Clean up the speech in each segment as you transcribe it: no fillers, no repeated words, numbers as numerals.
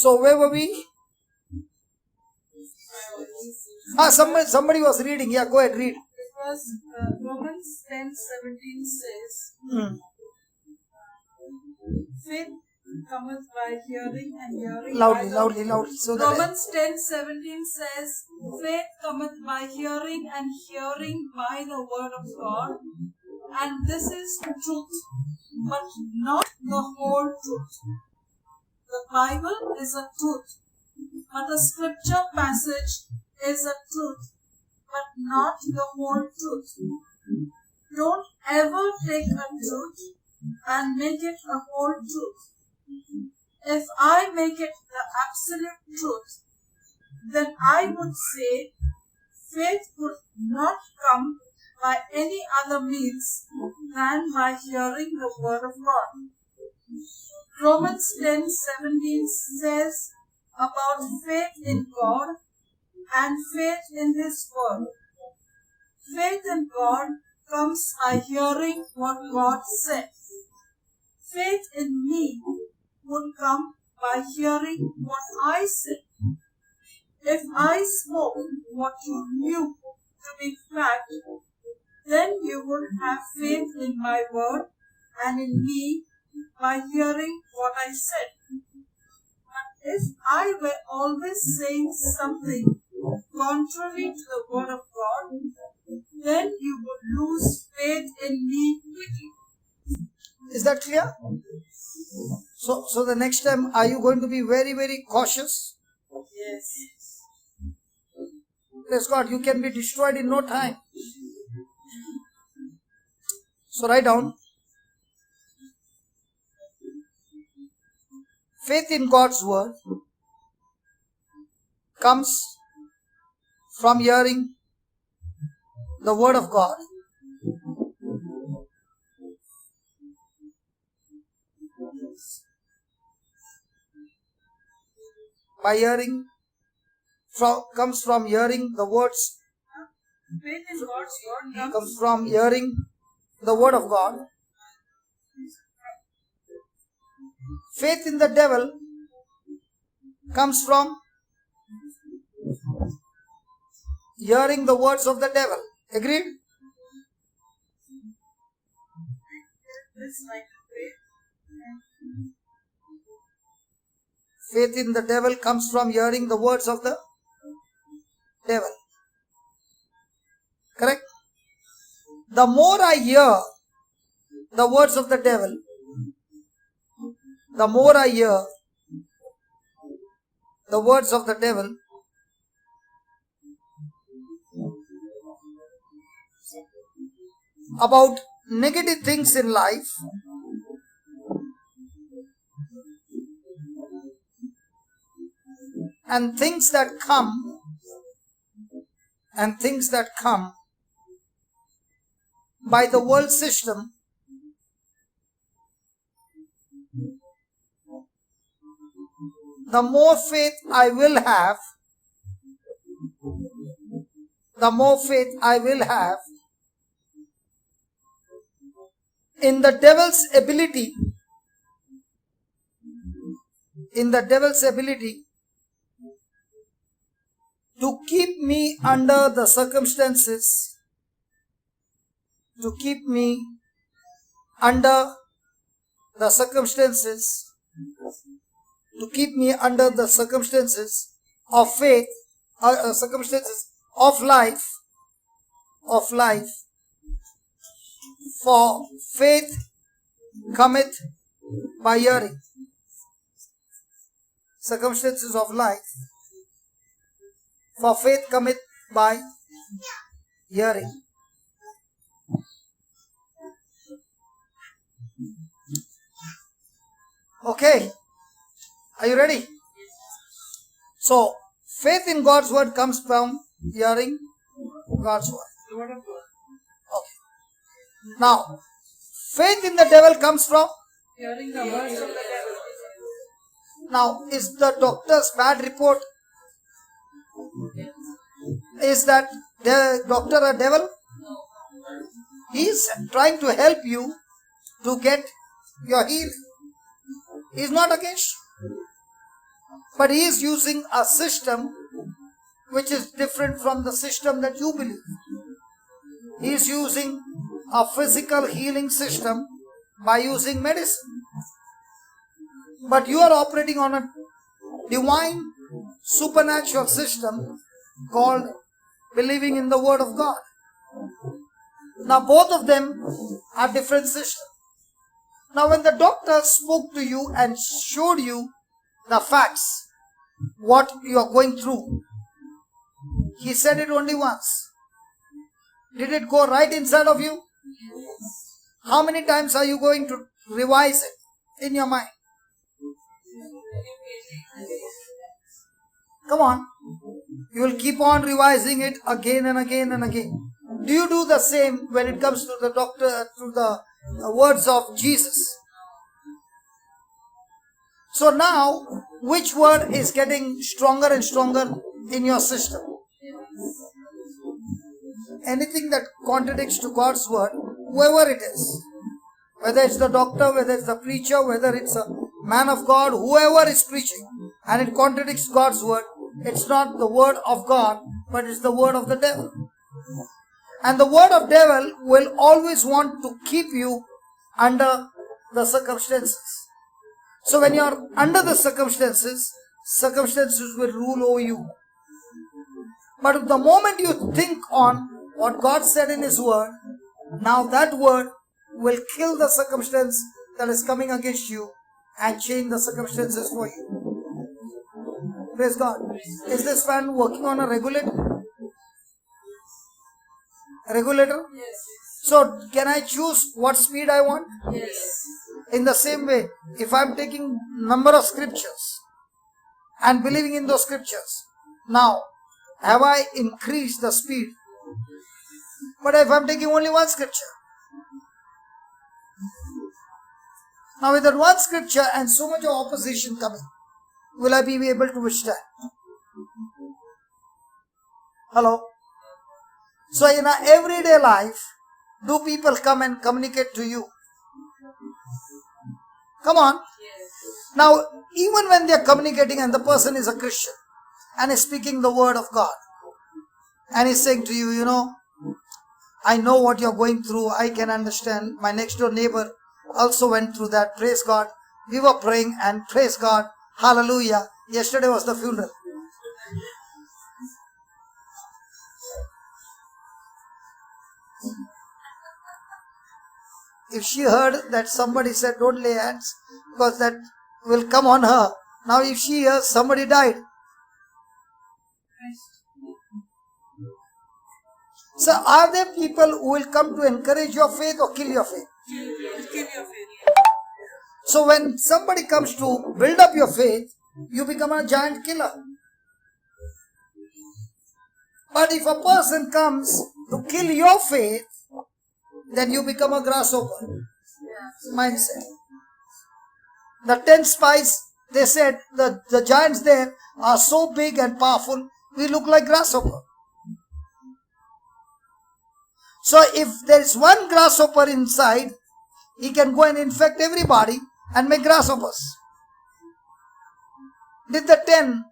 So where were we? Somebody was reading. Yeah, go ahead, read. Because Romans 10:17 says, faith cometh by hearing, and hearing loudly. So Romans 10:17 says, faith cometh by hearing, and hearing by the word of God. And this is truth, but not the whole truth. The Bible is a truth, but the scripture passage is a truth, but not the whole truth. Don't ever take a truth and make it a whole truth. If I make it the absolute truth, then I would say faith would not come by any other means than by hearing the word of God. Romans 10:17 says about faith in God and faith in His word. Faith in God comes by hearing what God said. Faith in me would come by hearing what I said. If I spoke what you knew to be fact, then you would have faith in my word and in me by hearing what I said. But if I were always saying something contrary to the word of God, then you would lose faith in me quickly. Is that clear? So the next time, are you going to be very, very cautious? Yes. Praise God, you can be destroyed in no time. So write down. Faith in God's word comes from hearing the word of God. By hearing, comes from hearing the words. Faith in God's word comes from hearing the word of God. Faith in the devil comes from hearing the words of the devil. Agreed? Faith in the devil comes from hearing the words of the devil. Correct? The more I hear the words of the devil, the more I hear the words of the devil, about negative things in life, and things that come by the world system, the more faith I will have, in the devil's ability to keep me under the circumstances, of faith, circumstances of life, for faith cometh by hearing. Circumstances of life, for faith cometh by hearing. Okay, are you ready? So, faith in God's word comes from hearing God's word. Okay. Now, faith in the devil comes from hearing the words of the devil. Now, is the doctor's bad report? Is that the doctor a devil? He is trying to help you to get your healing. He is not against you. But he is using a system which is different from the system that you believe. He is using a physical healing system by using medicine. But you are operating on a divine supernatural system called believing in the Word of God. Now both of them are different systems. Now when the doctor spoke to you and showed you the facts, what you are going through, he said it only once. Did it go right inside of you? How many times are you going to revise it in your mind? Come on. You will keep on revising it again and again and again. Do you do the same when it comes to the doctor, to the words of Jesus? So now, which word is getting stronger and stronger in your system? Anything that contradicts to God's word, whoever it is, whether it's the doctor, whether it's the preacher, whether it's a man of God, whoever is preaching, and it contradicts God's word, it's not the word of God, but it's the word of the devil. And the word of devil will always want to keep you under the circumstances. So when you are under the circumstances, circumstances will rule over you. But the moment you think on what God said in His word, now that word will kill the circumstance that is coming against you and change the circumstances for you. Praise God. Is this fan working on a regulator? Regulator? Yes. So can I choose what speed I want? Yes. In the same way, if I am taking number of scriptures and believing in those scriptures, now have I increased the speed? But if I am taking only one scripture, now with that one scripture and so much of opposition coming, will I be able to withstand? Hello? So in our everyday life, do people come and communicate to you? Come on. Yes. Now, even when they are communicating and the person is a Christian and is speaking the word of God and is saying to you, you know, I know what you're going through, I can understand. My next door neighbor also went through that. Praise God. We were praying and praise God. Hallelujah. Yesterday was the funeral. If she heard that somebody said don't lay hands because that will come on her. Now if she hears somebody died. So are there people who will come to encourage your faith or kill your faith? Kill your faith. So when somebody comes to build up your faith, you become a giant killer. But if a person comes to kill your faith, then you become a grasshopper mindset. The 10 spies, they said the giants there are so big and powerful, we look like grasshopper. So if there is one grasshopper inside, he can go and infect everybody and make grasshoppers. Did the 10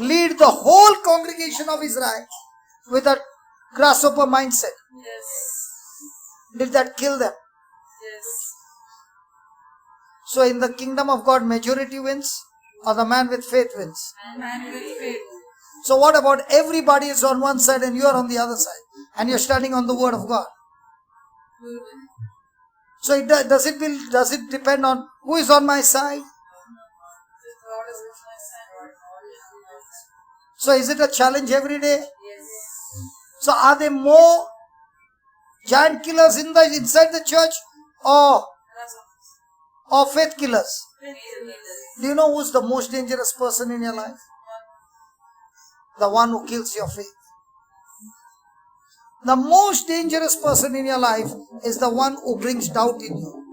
lead the whole congregation of Israel with a grasshopper mindset? Yes. Did that kill them? Yes. So in the kingdom of God, majority wins or the man with faith wins? Man with faith. So what about everybody is on one side and you are on the other side and you're standing on the word of God? So does it depend on who is on my side? So is it a challenge every day? Yes. So are there more giant killers inside the church or faith killers? Do you know who's the most dangerous person in your life? The one who kills your faith. The most dangerous person in your life is the one who brings doubt in you.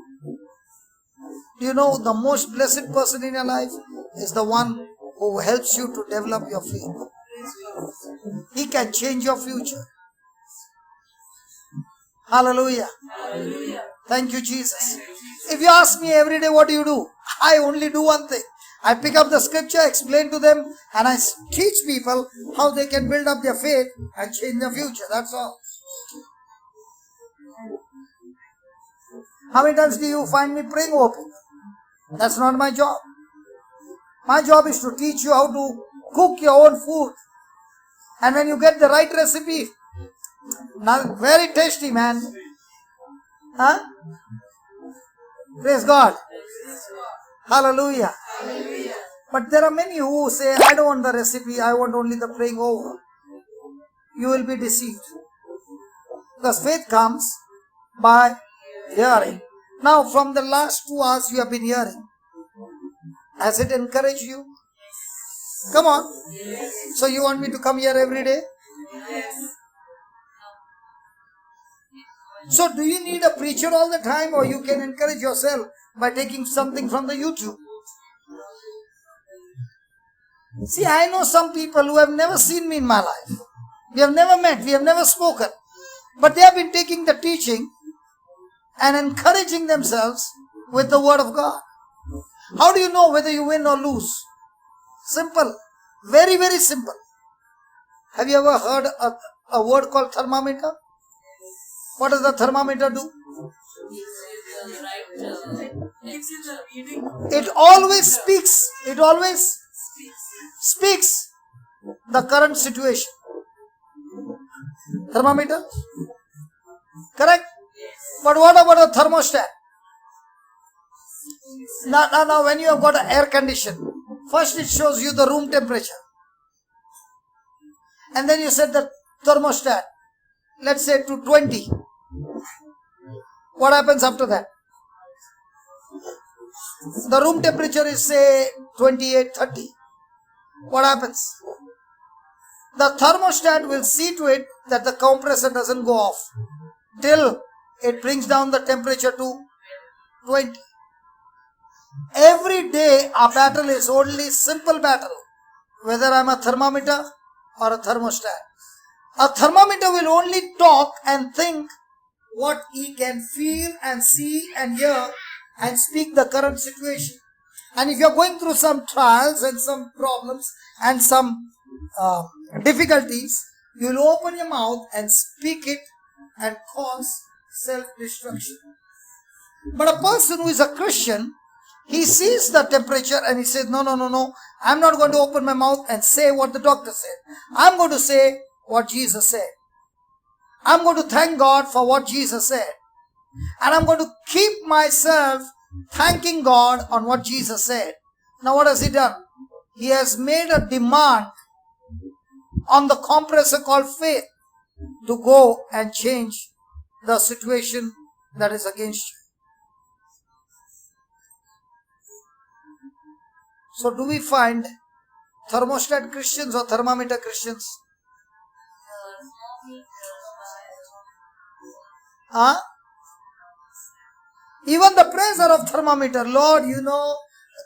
Do you know the most blessed person in your life is the one who helps you to develop your faith? He can change your future. Hallelujah. Hallelujah. Thank you, Jesus. If you ask me every day what do you do, I only do one thing. I pick up the scripture, explain to them, and I teach people how they can build up their faith and change their future. That's all. How many times do you find me praying over people? That's not my job. My job is to teach you how to cook your own food. And when you get the right recipe, now, very tasty, man. Huh? Praise God. Hallelujah. But there are many who say, I don't want the recipe, I want only the praying over. You will be deceived. Because faith comes by hearing. Now, from the last 2 hours you have been hearing. Has it encouraged you? Come on. So you want me to come here every day? So do you need a preacher all the time, or you can encourage yourself by taking something from the YouTube? See, I know some people who have never seen me in my life. We have never met, we have never spoken. But they have been taking the teaching and encouraging themselves with the word of God. How do you know whether you win or lose? Simple. Very, very simple. Have you ever heard a word called thermometer? What does the thermometer do? It always speaks. It always speaks the current situation. Thermometer? Correct? But what about a thermostat? Now when you have got an air condition, first it shows you the room temperature. And then you set the thermostat, let's say to 20. What happens after that? The room temperature is say 28, 30. What happens? The thermostat will see to it that the compressor doesn't go off till it brings down the temperature to 20. Every day our battle is only simple battle, whether I'm a thermometer or a thermostat. A thermometer will only talk and think what he can feel and see and hear and speak the current situation. And if you're going through some trials and some problems and some difficulties, you'll open your mouth and speak it and cause self-destruction. But a person who is a Christian, he sees the temperature and he says, no, I'm not going to open my mouth and say what the doctor said. I'm going to say what Jesus said. I'm going to thank God for what Jesus said. And I'm going to keep myself thanking God on what Jesus said. Now what has he done? He has made a demand on the compressor called faith to go and change the situation that is against you. So do we find thermostat Christians or thermometer Christians? Huh? Even the prayers are of thermometer. Lord, you know,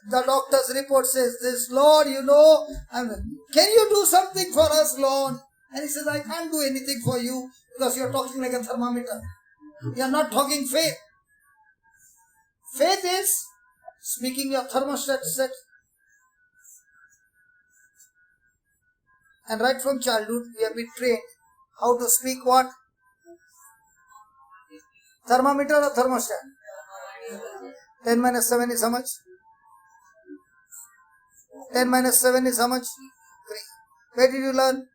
the doctor's report says this. Lord, you know, can you do something for us, Lord? And he says, I can't do anything for you because you're talking like a thermometer. You're not talking faith. Faith is speaking your thermostat set. And right from childhood, we have been trained how to speak what? Thermometer or thermostat? 10 minus 7 is how much? 10 minus 7 is how much? 3. Where did you learn?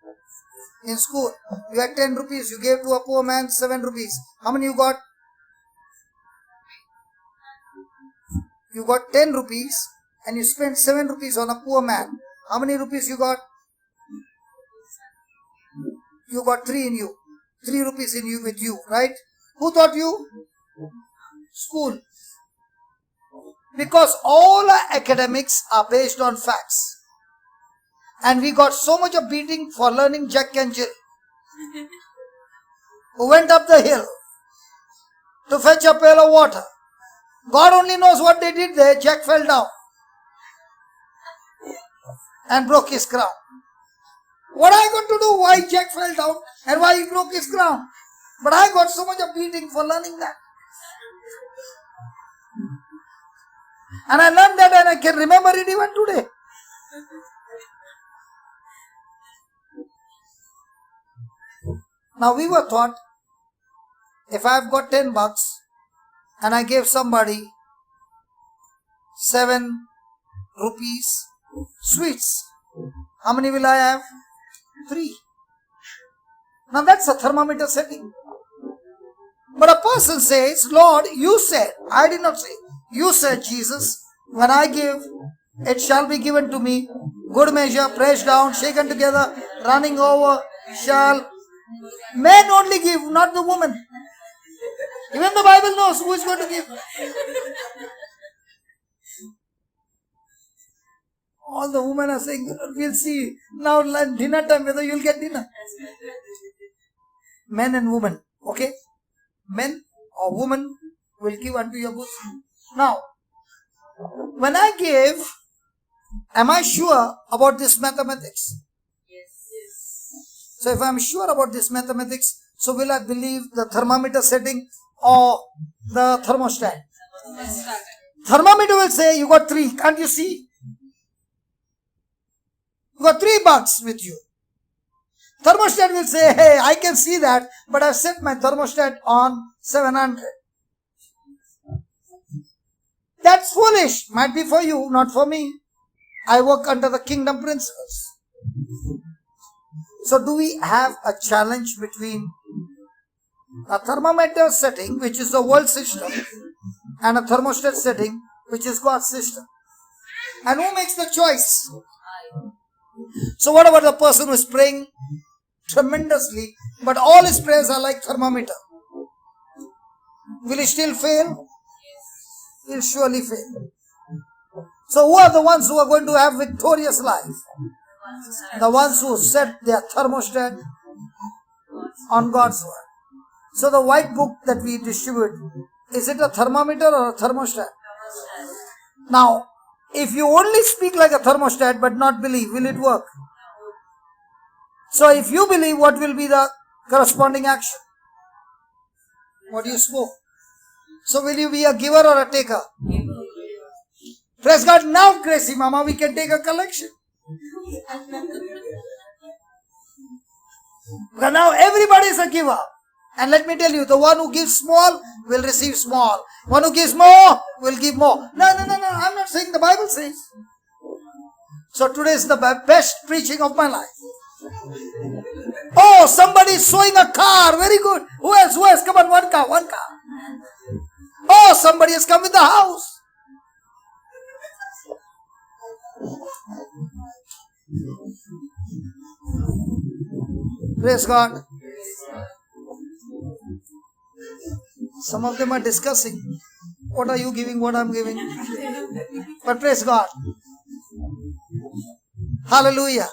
In school. You had 10 rupees. You gave to a poor man 7 rupees. How many you got? You got 10 rupees and you spent 7 rupees on a poor man. How many rupees you got? You got 3 in you. 3 rupees in you with you, right? Who taught you? School. Because all our academics are based on facts. And we got so much of beating for learning Jack and Jill, who went up the hill to fetch a pail of water. God only knows what they did there. Jack fell down and broke his crown. What I got to do? Why Jack fell down and why he broke his crown? But I got so much of beating for learning that. And I learned that and I can remember it even today. Now we were taught, if I have got 10 bucks and I gave somebody 7 rupees sweets, how many will I have? 3. Now that's a thermometer setting. But a person says, Lord, you said, I did not say, you said, Jesus, when I give, it shall be given to me, good measure, pressed down, shaken together, running over, shall men only give, not the woman. Even the Bible knows who is going to give. All the women are saying, we'll see now dinner time whether you'll get dinner. Men and women, okay? Men or women will give unto your bosom. Now, when I give, am I sure about this mathematics? Yes. So if I am sure about this mathematics, so will I believe the thermometer setting or the thermostat? Thermometer will say, you got 3, can't you see? You got 3 bucks with you. Thermostat will say, hey, I can see that, but I've set my thermostat on 700. That's foolish. Might be for you, not for me. I work under the kingdom principles. So do we have a challenge between a thermometer setting, which is the world system, and a thermostat setting, which is God's system? And who makes the choice? So what about the person who is praying tremendously, but all his prayers are like thermometer? Will he still fail? He will surely fail. So who are the ones who are going to have victorious life? The ones who set their thermostat on God's word. So the white book that we distribute, is it a thermometer or a thermostat? Now, if you only speak like a thermostat but not believe, will it work? So if you believe, what will be the corresponding action? What you spoke. So will you be a giver or a taker? Praise God. Now, Gracie Mama, we can take a collection. Because now everybody is a giver. And let me tell you, the one who gives small will receive small. One who gives more will give more. No. I'm not saying the Bible says. So today is the best preaching of my life. Oh, somebody is showing a car. Very good. Who else? Come on, one car. Oh, somebody has come with the house. Praise God. Some of them are discussing. What are you giving? What I'm giving? But praise God. Hallelujah.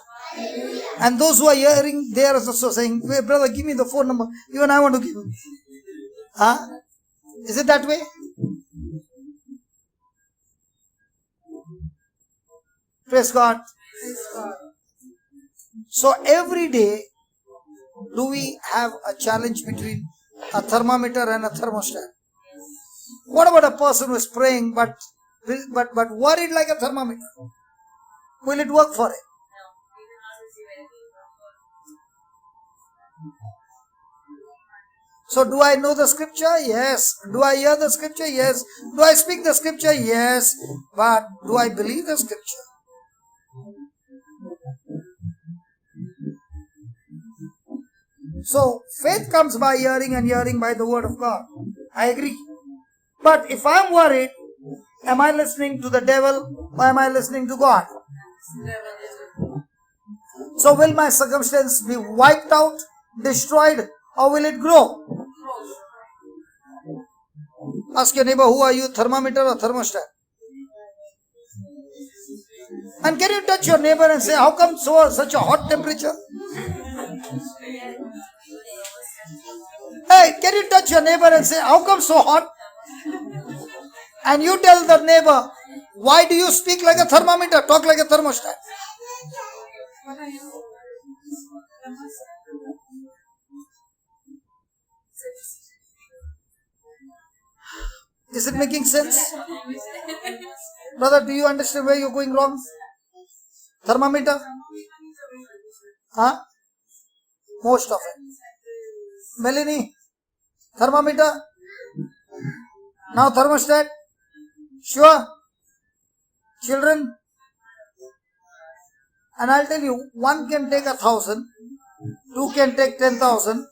And those who are hearing, they are also saying, hey, brother, give me the phone number. Even I want to give him. Huh? Is it that way? Praise God. So every day, do we have a challenge between a thermometer and a thermostat? What about a person who is praying but worried like a thermometer? Will it work for him? So do I know the scripture? Yes. Do I hear the scripture? Yes. Do I speak the scripture? Yes. But do I believe the scripture? So faith comes by hearing and hearing by the word of God. I agree. But if I'm worried, am I listening to the devil or am I listening to God? So will my circumstance be wiped out, destroyed, or will it grow? Ask your neighbor, who are you, thermometer or thermostat? And can you touch your neighbor and say, how come such a hot temperature? Hey, can you touch your neighbor and say, how come so hot? And you tell the neighbor, why do you speak like a thermometer, talk like a thermostat? Is it making sense? Brother, do you understand where you're going wrong? Thermometer? Huh? Most of it. Melanie? Thermometer? Now thermostat? Sure? Children? And I'll tell you, one can take 1,000, two can take 10,000,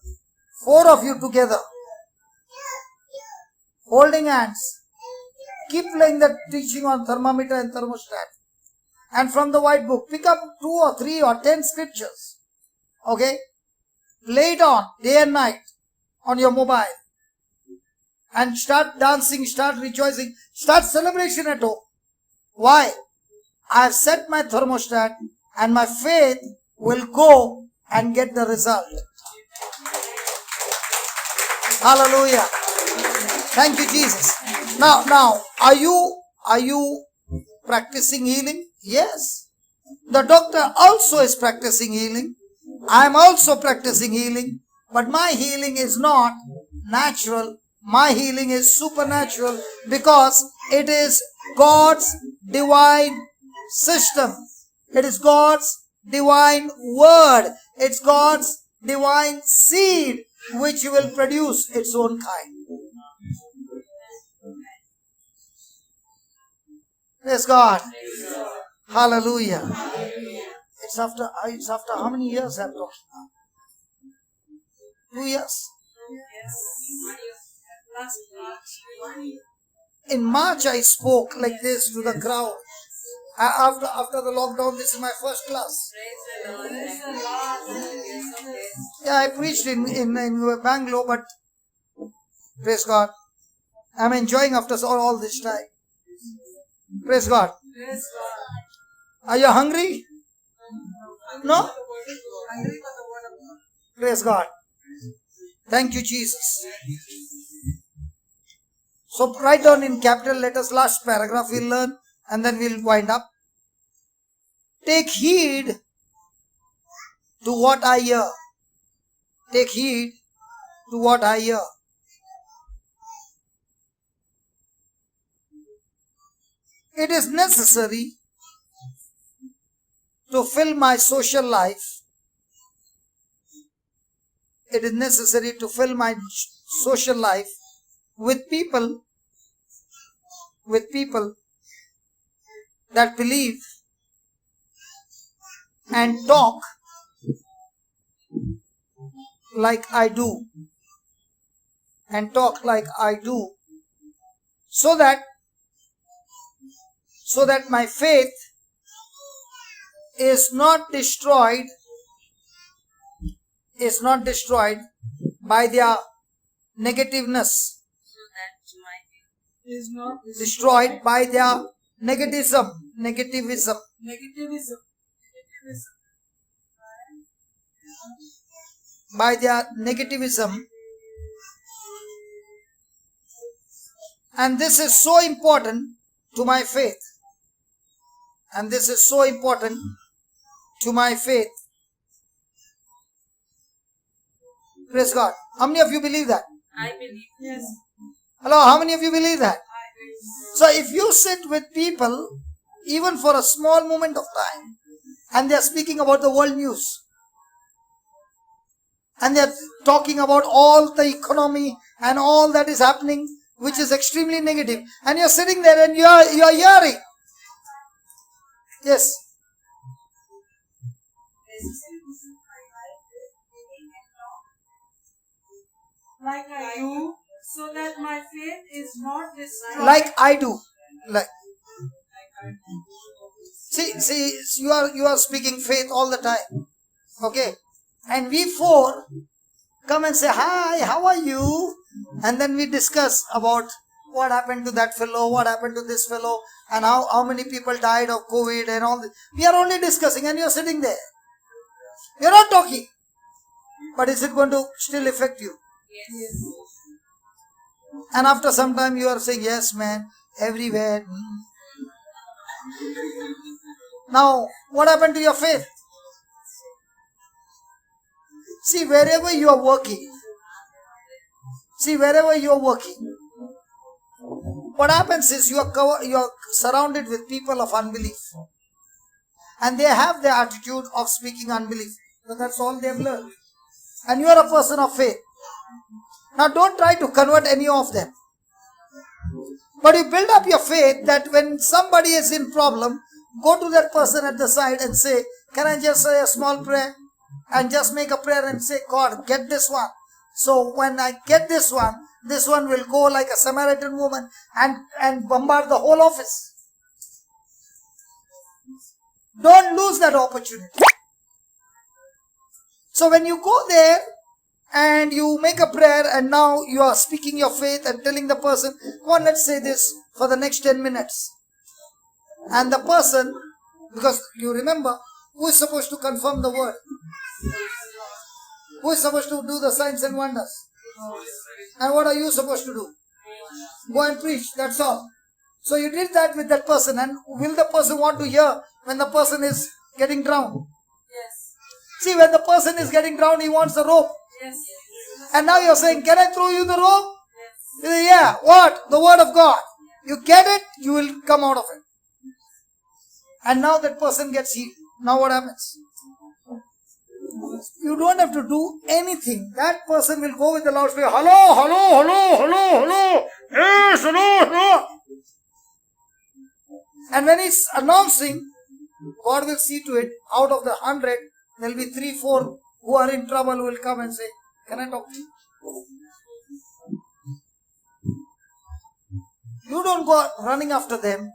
four of you together, holding hands, keep playing that teaching on thermometer and thermostat. And from the white book, pick up 2 or 3 or 10 scriptures. Okay? Lay it on day and night on your mobile. And start dancing, start rejoicing, start celebration at home. Why? I have set my thermostat and my faith will go and get the result. Hallelujah. Thank you, Jesus. Now, are you practicing healing? Yes. The doctor also is practicing healing. I am also practicing healing. But my healing is not natural. My healing is supernatural because it is God's divine system. It is God's divine word. It's God's divine seed which will produce its own kind. Praise God. Hallelujah. It's after how many years I'm talking now? 2 years. In March I spoke like this to the crowd. After the lockdown, this is my first class. Yeah, I preached in Bangalore, but praise God, I'm enjoying after all this time. Praise God. Are you hungry? No? Praise God. Thank you, Jesus. So write down in capital letters, last paragraph we'll learn and then we'll wind up. Take heed to what I hear. Take heed to what I hear. It is necessary to fill my social life. It is necessary to fill my social life with people that believe and talk like I do. And talk like I do. So that my faith is not destroyed by their negativeness. Is not Destroyed by their negativism. By their negativism. And this is so important to my faith. And this is so important to my faith. Praise God. How many of you believe that? I believe. Yes. Hello, how many of you believe that? So if you sit with people, even for a small moment of time, and they are speaking about the world news, and they are talking about all the economy and all that is happening, which is extremely negative, and you are sitting there and you are hearing. Yes. Like I do, so that my faith is not destroyed. Like I do. See, you are speaking faith all the time. Okay. And we four come and say, hi, how are you? And then we discuss about what happened to that fellow, what happened to this fellow, and how many people died of COVID and all this. We are only discussing and you are sitting there. You are not talking. But is it going to still affect you? Yes. And after some time you are saying, yes man, everywhere. Now, what happened to your faith? See, wherever you are working, what happens is you are surrounded with people of unbelief. And they have the attitude of speaking unbelief. So that's all they've learned. And you are a person of faith. Now don't try to convert any of them. But you build up your faith that when somebody is in problem, go to that person at the side and say, can I just say a small prayer? And just make a prayer and say, God, get this one. So when I get this one will go like a Samaritan woman and bombard the whole office. Don't lose that opportunity. So when you go there and you make a prayer and now you are speaking your faith and telling the person, come on, let's say this for the next 10 minutes. And the person, because you remember, who is supposed to confirm the word? Who is supposed to do the signs and wonders? And what are you supposed to do? Go and preach, that's all. So you did that with that person, and will the person want to hear when the person is getting drowned? Yes. See, when the person is getting drowned, he wants a rope. Yes. And now you're saying, can I throw you the rope? Yes. You say, yeah, what? The word of God. You get it, you will come out of it. And now that person gets healed. Now what happens? You don't have to do anything. That person will go with the loudspeaker. Hello, hello, hello, hello, hello. Yes, hello, hello. And when he's announcing, God will see to it, out of the 100, there will be 3, 4 who are in trouble will come and say, can I talk to you? You don't go running after them.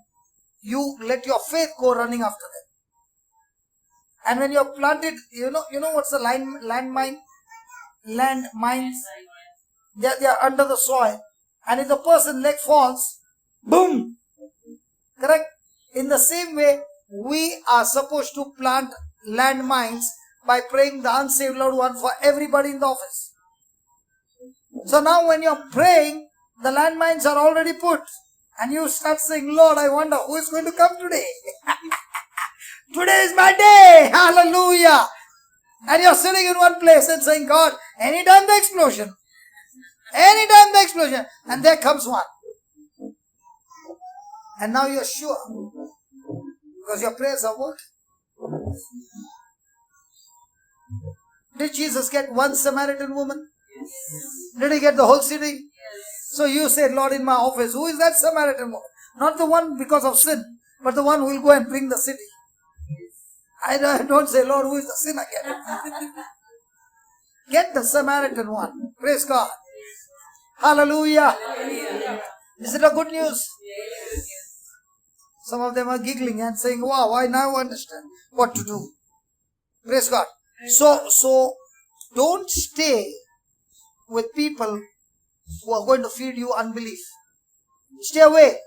You let your faith go running after them. And when you're planted, you know what's the landmine? Landmines. They are under the soil. And if the person's leg falls, boom! Correct? In the same way, we are supposed to plant landmines by praying the unsaved loved one for everybody in the office. So now when you're praying, the landmines are already put. And you start saying, Lord, I wonder who is going to come today. Today is my day. Hallelujah. And you're sitting in one place and saying, God, anytime the explosion. Anytime the explosion. And there comes one. And now you're sure. Because your prayers are working. Did Jesus get one Samaritan woman? Did he get the whole city? So you said, Lord, in my office, who is that Samaritan woman? Not the one because of sin, but the one who will go and bring the city. I don't say, Lord, who is the sinner? Get the Samaritan one. Praise God. Hallelujah. Is it a good news? Some of them are giggling and saying, wow, I now understand what to do. Praise God. So don't stay with people who are going to feed you unbelief. Stay away.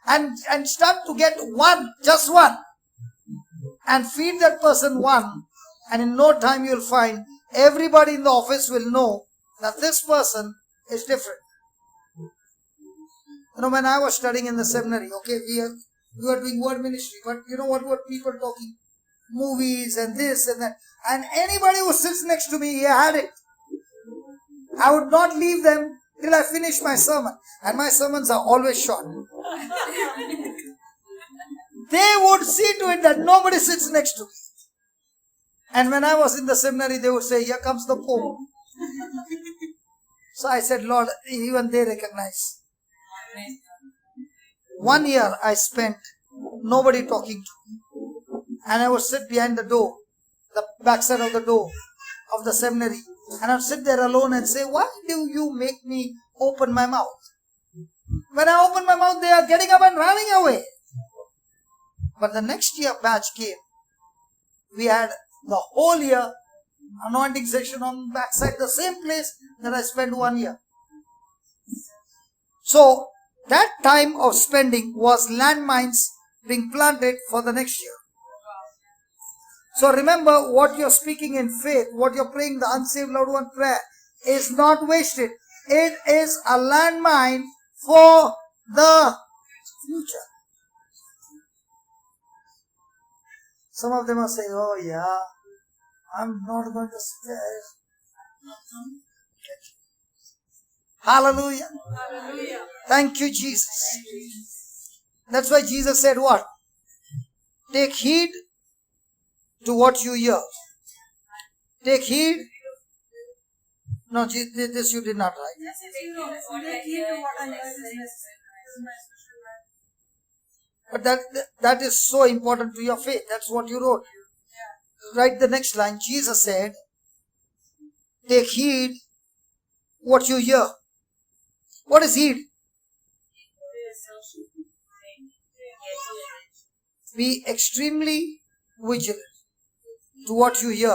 And start to get one, just one. And feed that person one. And in no time you'll find everybody in the office will know that this person is different. You know, when I was studying in the seminary, okay, we were doing word ministry, but you know what were people talking? Movies and this and that. And anybody who sits next to me, he had it. I would not leave them till I finish my sermon. And my sermons are always short. They would see to it that nobody sits next to me. And when I was in the seminary, they would say, here comes the Pope. So I said, Lord, even they recognize. 1 year I spent nobody talking to me. And I would sit behind the door, the backside of the door of the seminary. And I would sit there alone and say, why do you make me open my mouth? When I open my mouth, they are getting up and running away. But the next year batch came. We had the whole year anointing session on backside, the same place that I spent 1 year. So that time of spending was landmines being planted for the next year. So remember, what you're speaking in faith, what you're praying the unsaved loved one prayer is not wasted. It is a landmine for the future. Some of them are saying, oh yeah, I'm not going to spare. Hallelujah. Hallelujah. Thank you, Jesus. That's why Jesus said what? Take heed to what you hear. Take heed. No, this you did not write. Take heed to what I heard is necessary. But that is so important to your faith. That's what you wrote. Write the next line. Jesus said, take heed what you hear. What is heed? Be extremely vigilant to what you hear.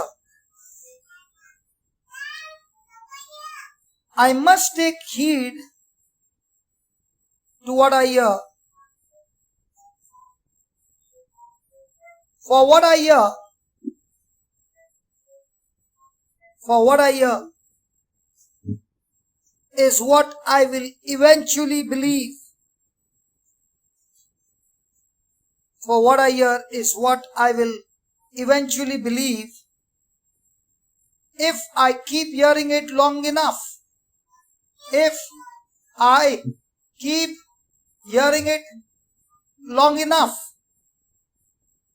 I must take heed to what I hear. For what I hear is what I will eventually believe. For what I hear is what I will eventually believe if I keep hearing it long enough. If I keep hearing it long enough.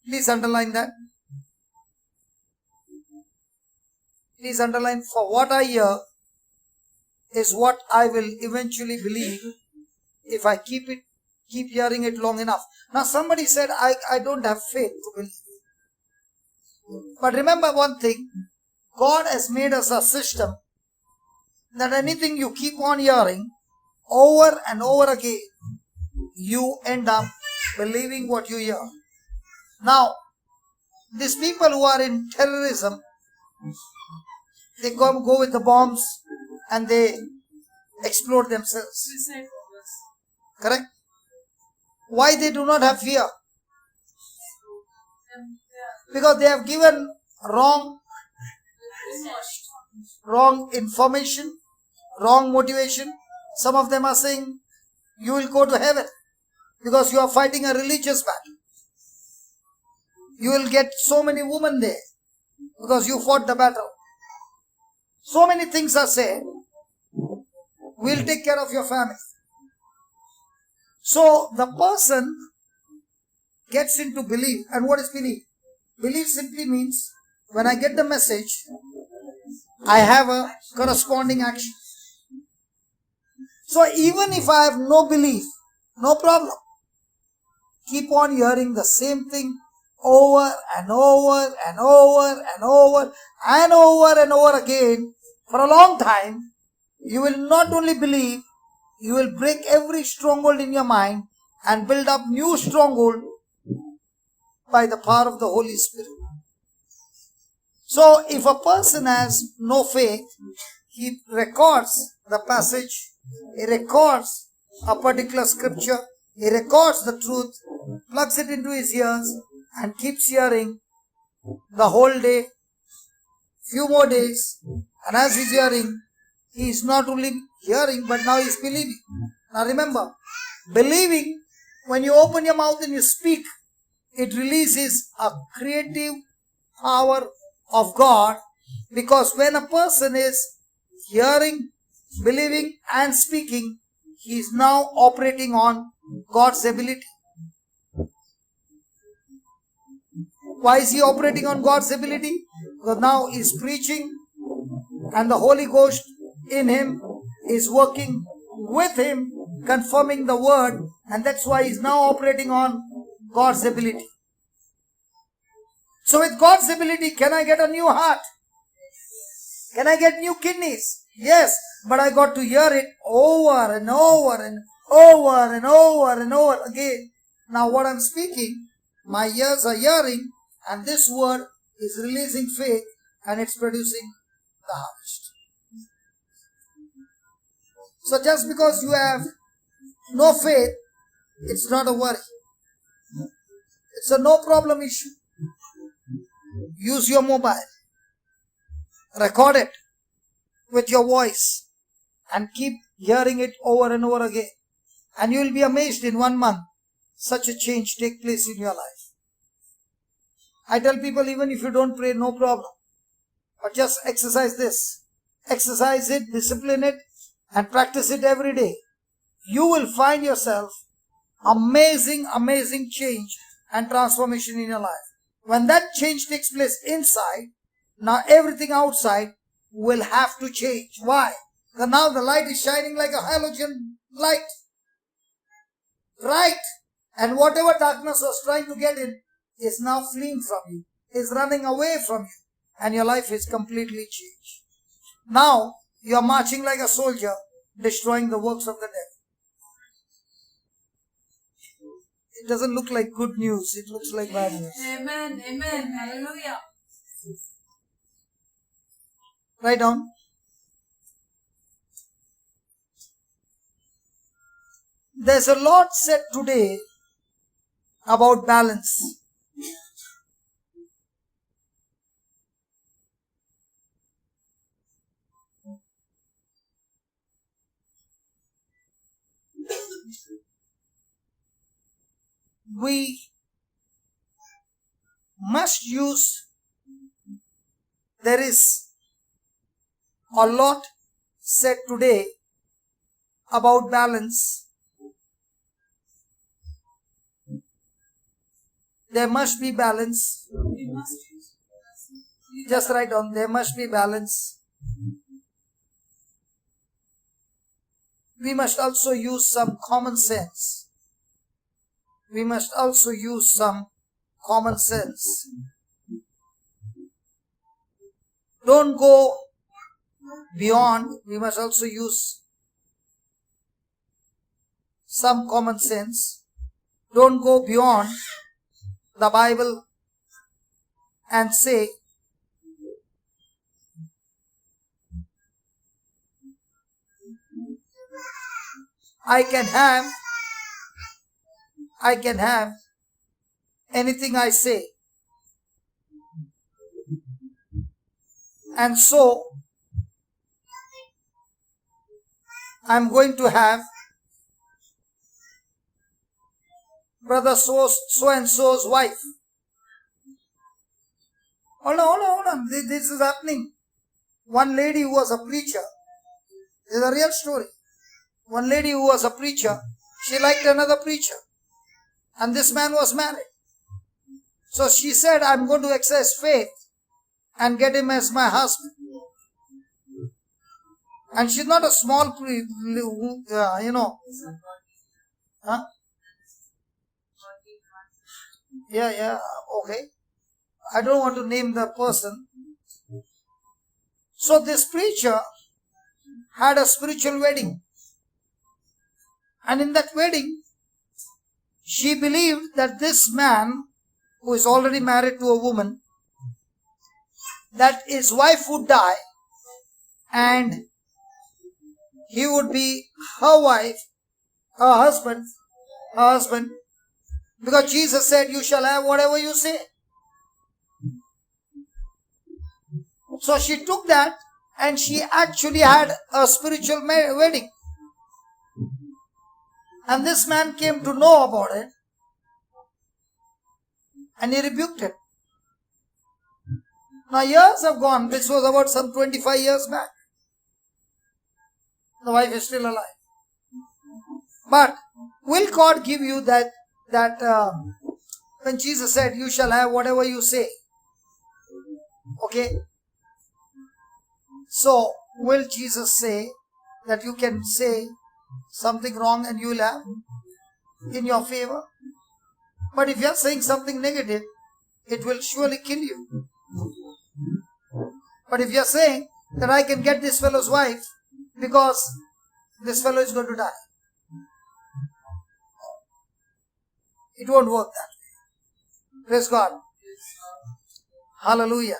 Please underline that. Please underline, for what I hear is what I will eventually believe if I keep hearing it long enough. Now somebody said, I don't have faith to believe. But remember one thing, God has made us a system that anything you keep on hearing over and over again, you end up believing what you hear. Now, these people who are in terrorism, they go with the bombs and they explode themselves. Correct? Why they do not have fear? Because they have given wrong information, wrong motivation. Some of them are saying you will go to heaven because you are fighting a religious battle. You will get so many women there because you fought the battle. So many things are said. We'll take care of your family. So the person gets into belief. And what is belief? Belief simply means when I get the message, I have a corresponding action. So even if I have no belief, no problem. Keep on hearing the same thing over and over and over and over and over and over again for a long time. You will not only believe, you will break every stronghold in your mind and build up new stronghold by the power of the Holy Spirit. So if a person has no faith, he records the passage, he records a particular scripture, he records the truth, plugs it into his ears and keeps hearing the whole day, few more days, and as he's hearing, he is not only hearing but now he is believing. Now remember, believing, when you open your mouth and you speak, it releases a creative power of God, because when a person is hearing, believing and speaking, he is now operating on God's ability. Why is he operating on God's ability? Because now he is preaching and the Holy Ghost in him is working with him, confirming the word, and that's why he is now operating on God's ability. So with God's ability, can I get a new heart? Can I get new kidneys? Yes, but I got to hear it over and over and over and over and over again. Now what I'm speaking, my ears are hearing, and this word is releasing faith and it's producing the harvest. So just because you have no faith, it's not a worry. It's a no problem issue. Use your mobile. Record it with your voice and keep hearing it over and over again. And you will be amazed in 1 month such a change take place in your life. I tell people, even if you don't pray, no problem. But just exercise this. Exercise it, discipline it, and practice it every day, you will find yourself amazing change and transformation in your life. When that change takes place inside, now everything outside will have to change. Why? Because now the light is shining like a halogen light. Right? And whatever darkness was trying to get in is now fleeing from you, is running away from you, and your life is completely changed. Now you are marching like a soldier, destroying the works of the devil. It doesn't look like good news, it looks like bad news. Amen. Amen. Hallelujah. Write down. There's a lot said today about balance. We must use, there is a lot said today about balance. There must be balance. Just write down, there must be balance. We must also use some common sense. We must also use some common sense. Don't go beyond. We must also use some common sense. Don't go beyond the Bible and say, I can have anything I say. And so, I'm going to have brother so and so's wife. Hold on. This is happening. One lady who was a preacher. This is a real story. One lady who was a preacher, she liked another preacher. And this man was married. So she said, I'm going to exercise faith and get him as my husband. And she's not a small, Huh? Yeah, okay. I don't want to name the person. So this preacher had a spiritual wedding. And in that wedding, she believed that this man, who is already married to a woman, that his wife would die and he would be her wife, her husband, because Jesus said, you shall have whatever you say. So she took that and she actually had a spiritual wedding. And this man came to know about it and he rebuked it. Now years have gone. This was about some 25 years back. The wife is still alive. But will God give you that when Jesus said, you shall have whatever you say? Okay. So will Jesus say that you can say something wrong and you will have in your favor? But if you are saying something negative, it will surely kill you. But if you are saying that I can get this fellow's wife because this fellow is going to die, it won't work that way. Praise God. Hallelujah.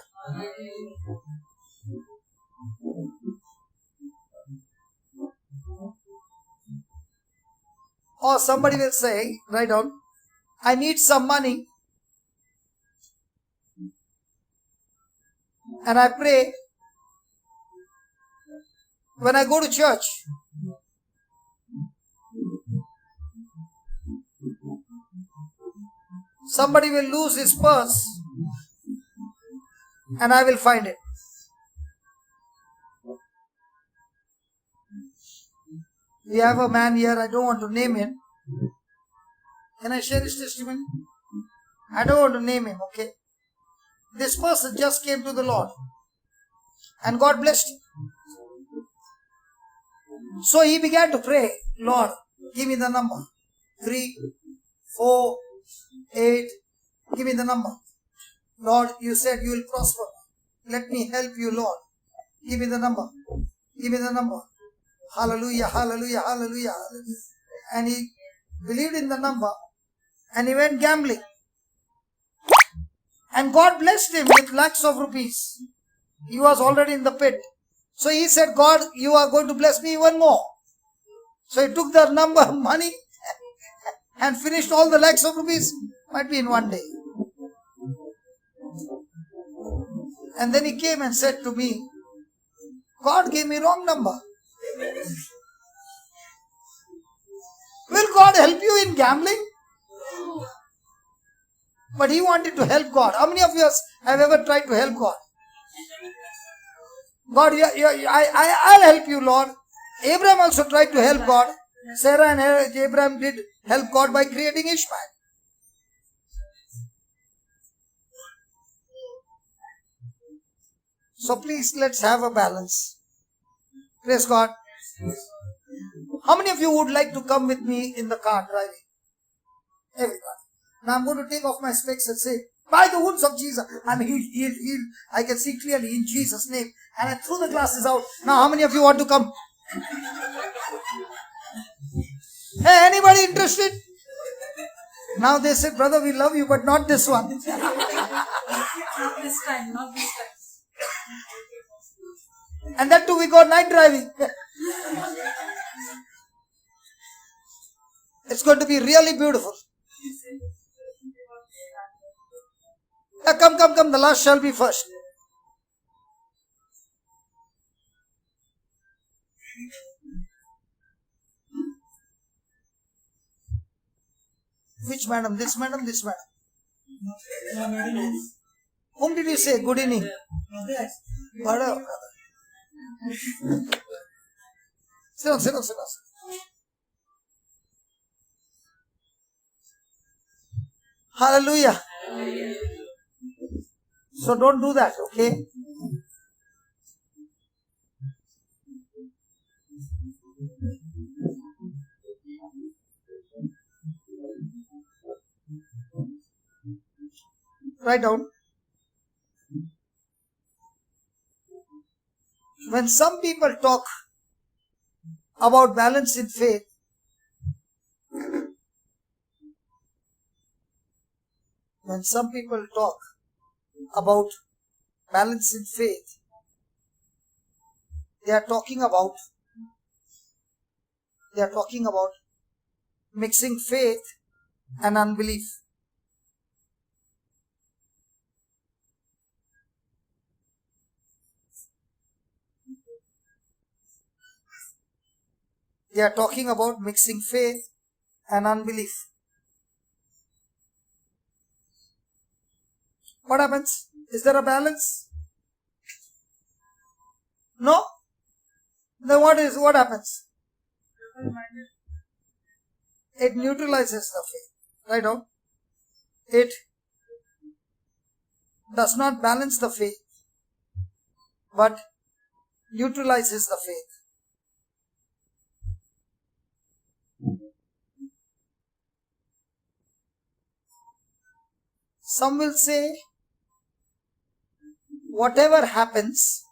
Or somebody will say, write down, I need some money and I pray when I go to church. Somebody will lose his purse and I will find it. We have a man here, I don't want to name him. Can I share his testimony? I don't want to name him, okay? This person just came to the Lord. And God blessed him. So he began to pray, Lord, give me the number. 3, 4, 8, give me the number. Lord, you said you will prosper. Let me help you, Lord. Give me the number. Give me the number. Hallelujah, hallelujah, hallelujah, hallelujah. And he believed in the number and he went gambling. And God blessed him with lakhs of rupees. He was already in the pit. So he said, God, you are going to bless me even more. So he took the number of money and finished all the lakhs of rupees. Might be in one day. And then he came and said to me, God gave me wrong number. Will God help you in gambling? But he wanted to help God. How many of you have ever tried to help God? God, I'll help you, Lord. Abraham also tried to help God. Sarah and Abraham did help God by creating Ishmael. So please, let's have a balance. Praise God. How many of you would like to come with me in the car driving? Everybody. Now I'm going to take off my specs and say, by the wounds of Jesus, I'm healed, healed, healed. I can see clearly in Jesus' name. And I threw the glasses out. Now how many of you want to come? Hey, anybody interested? Now they said, brother, we love you, but not this one. Not this time, not this time. And that too, we go night driving. It's going to be really beautiful. Come, the last shall be first. Which madam? This madam, this madam. Whom did you say good evening? Brother. Sit down. Hallelujah. So don't do that, okay? Write down. When some people talk about balance in faith, when some people talk about balance in faith, they are talking about mixing faith and unbelief. They are talking about mixing faith and unbelief. What happens? Is there a balance? No? Then what happens? It neutralizes the faith. Right on? It does not balance the faith, but neutralizes the faith. Some will say, whatever happens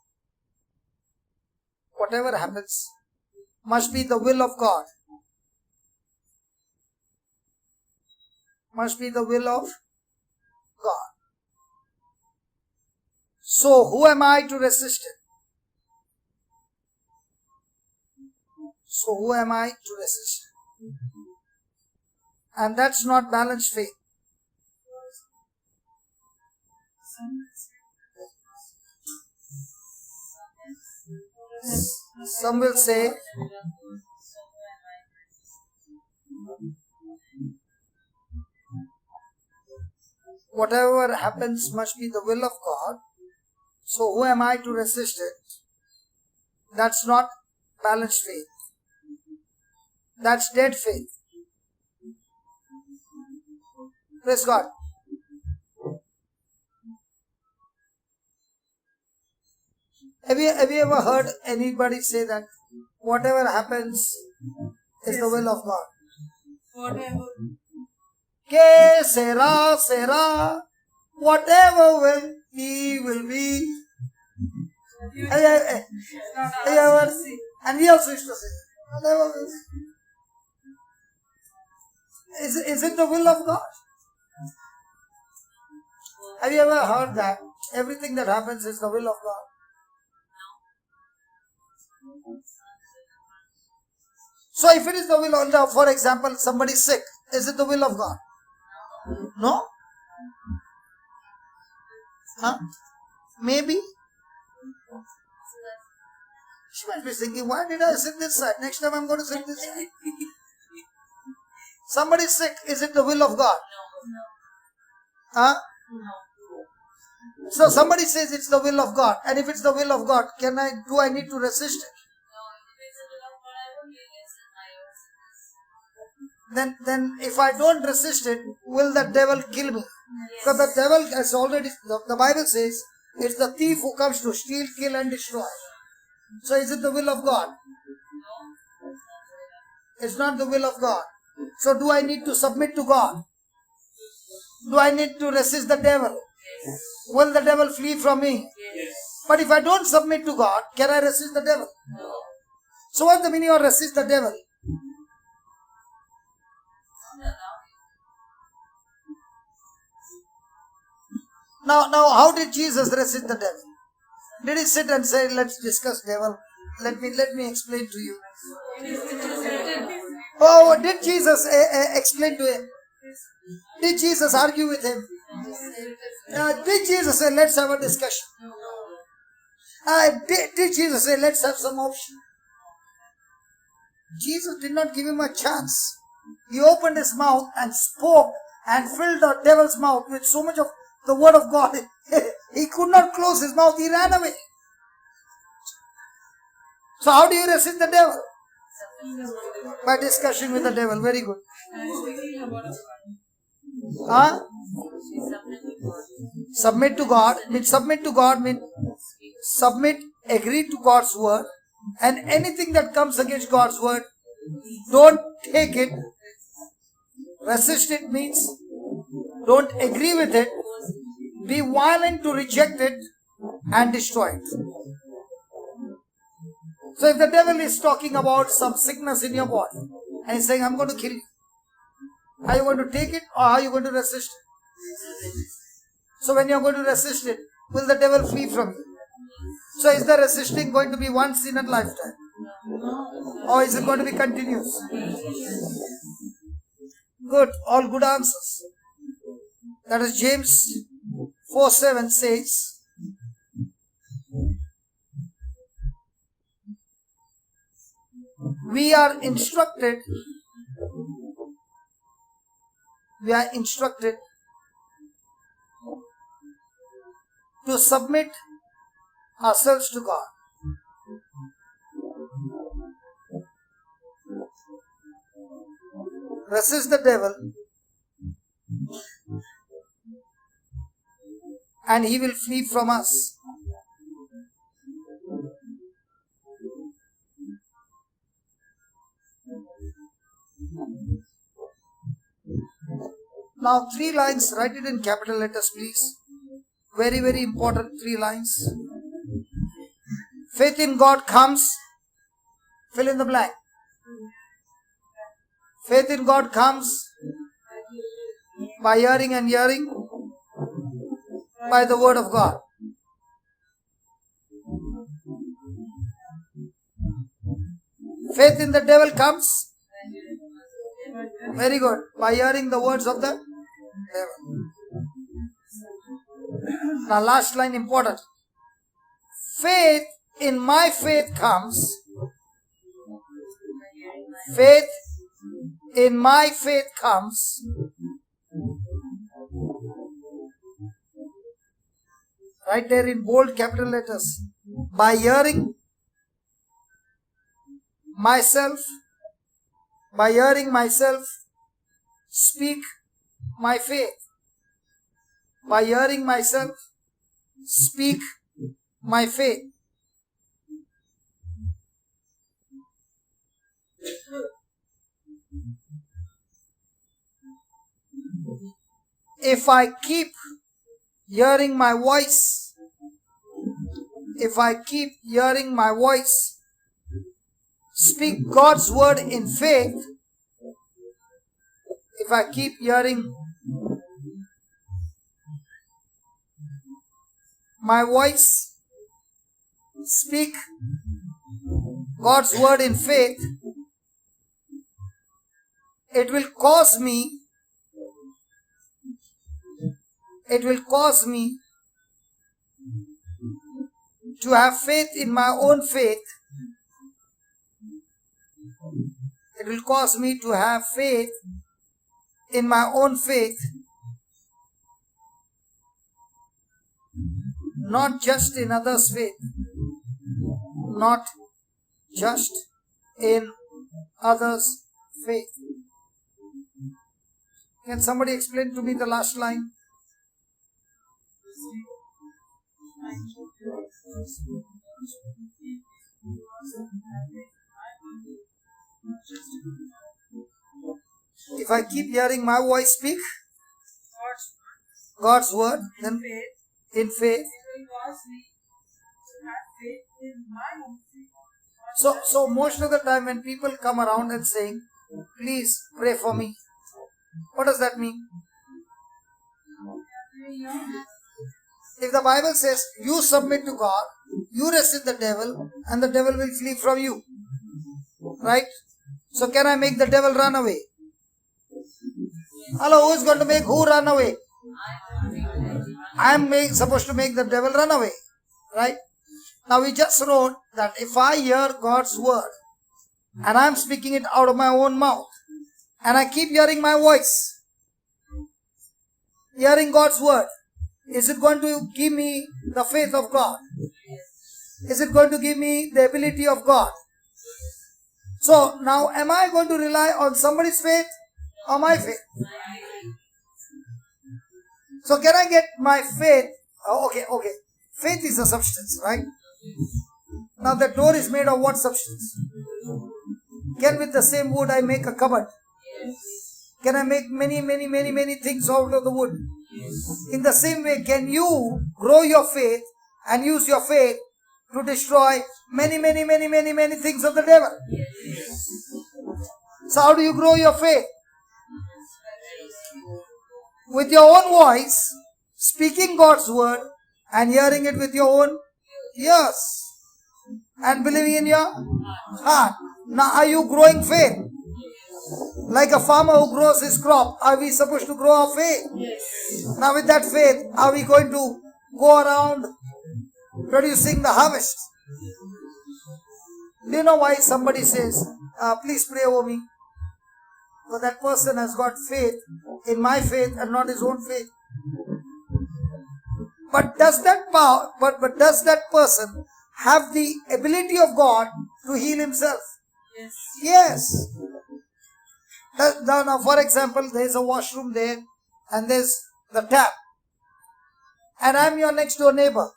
must be the will of God. Must be the will of God. So who am I to resist it? And that's not balanced faith. Some will say, whatever happens must be the will of God. So who am I to resist it? That's not balanced faith. That's dead faith. Praise God. Have you ever heard anybody say that whatever happens is the will of God? Whatever. Que sera, sera. Whatever will be, will be. And we also used to say, whatever will be. Is it the will of God? Have you ever heard that everything that happens is the will of God? So if it is the will of God, for example, somebody is sick, is it the will of God? No? Huh? Maybe. She might be thinking, why did I sit this side? Next time I'm going to sit this side. Somebody is sick, is it the will of God? Huh? So somebody says it's the will of God, and if it's the will of God, do I need to resist it? Then if I don't resist it, will the devil kill me? Because the devil has already, the Bible says, it's the thief who comes to steal, kill and destroy. So is it the will of God? It's not the will of God. So do I need to submit to God? Do I need to resist the devil? Will the devil flee from me? But if I don't submit to God, can I resist the devil? So what's the meaning of resist the devil? Now, how did Jesus resist the devil? Did he sit and say, let's discuss devil? Let me explain to you. Oh, did Jesus explain to him? Did Jesus argue with him? Did Jesus say, let's have a discussion? Did Jesus say, let's have some option? Jesus did not give him a chance. He opened his mouth and spoke and filled the devil's mouth with so much of the word of God. He could not close his mouth. He ran away. So how do you resist the devil? By discussion with the devil. Very good. Huh? Submit to God. Submit to God means agree to God's word, and anything that comes against God's word, don't take it. Resist it means don't agree with it. Be violent to reject it and destroy it. So if the devil is talking about some sickness in your body and he's saying, I'm going to kill you, are you going to take it or are you going to resist it? So when you're going to resist it, will the devil flee from you? So is the resisting going to be once in a lifetime? Or is it going to be continuous? Good. All good answers. That is James 4:7 says, we are instructed to submit ourselves to God. Resist the devil and he will flee from us. Now 3 lines, write it in capital letters please. Very, very important 3 lines. Faith in God comes, fill in the blank. Faith in God comes by hearing and hearing by the word of God. Faith in the devil comes, very good, by hearing the words of the devil. Now last line important. Faith in my faith comes. Faith in my faith comes. Right there in bold capital letters. By hearing myself by hearing myself speak my faith. By hearing myself speak my faith. If I keep hearing my voice, speak God's word in faith, if I keep hearing my voice, speak God's word in faith, it will cause me to have faith in my own faith. It will cause me to have faith in my own faith, not just in others' faith. Not just in others' faith. Can somebody explain to me the last line? If I keep hearing my voice speak God's word, then in faith. So most of the time when people come around and saying, please pray for me, what does that mean? If the Bible says you submit to God, you resist the devil, and the devil will flee from you. Right? So can I make the devil run away? Hello, who is going to make who run away? I am supposed to make the devil run away. Right? Now we just wrote that if I hear God's word and I am speaking it out of my own mouth and I keep hearing my voice, hearing God's word, is it going to give me the faith of God? Is it going to give me the ability of God? So now am I going to rely on somebody's faith or my faith? So can I get my faith? Okay. Faith is a substance, right? Now the door is made of what substance? Can with the same wood I make a cupboard? Can I make many things out of the wood? In the same way, can you grow your faith and use your faith to destroy many things of the devil? So how do you grow your faith? With your own voice, speaking God's word and hearing it with your own ears and believing in your heart. Now are you growing faith? Like a farmer who grows his crop, are we supposed to grow our faith? Now with that faith, are we going to go around producing the harvest? Do you know why somebody says, please pray over me? Because that person has got faith in my faith and not his own faith. But does that person have the ability of God to heal himself? Yes. Now, for example, there is a washroom there and there is the tap. And I am your next door neighbor.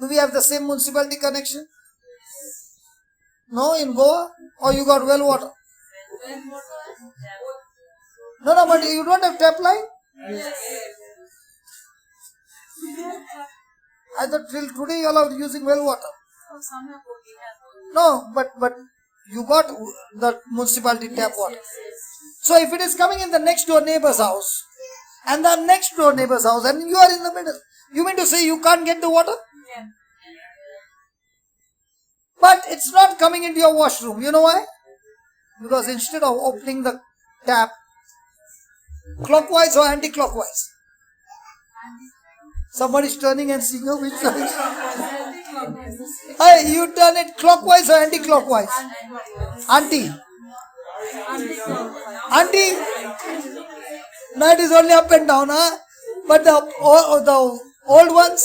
Do we have the same municipality connection? No, in Goa? Or you got well water? No, but you don't have tap line? I thought till today you all are using well water. No, but you got the municipality tap water. So if it is coming in the next door neighbor's house, and the next door neighbor's house, and you are in the middle, you mean to say you can't get the water? Yeah. But it's not coming into your washroom. You know why? Because instead of opening the tap clockwise or anti-clockwise, somebody's turning and seeing which side. Hey, you turn it clockwise or anti-clockwise? Auntie. No, it is only up and down, huh? But the old ones,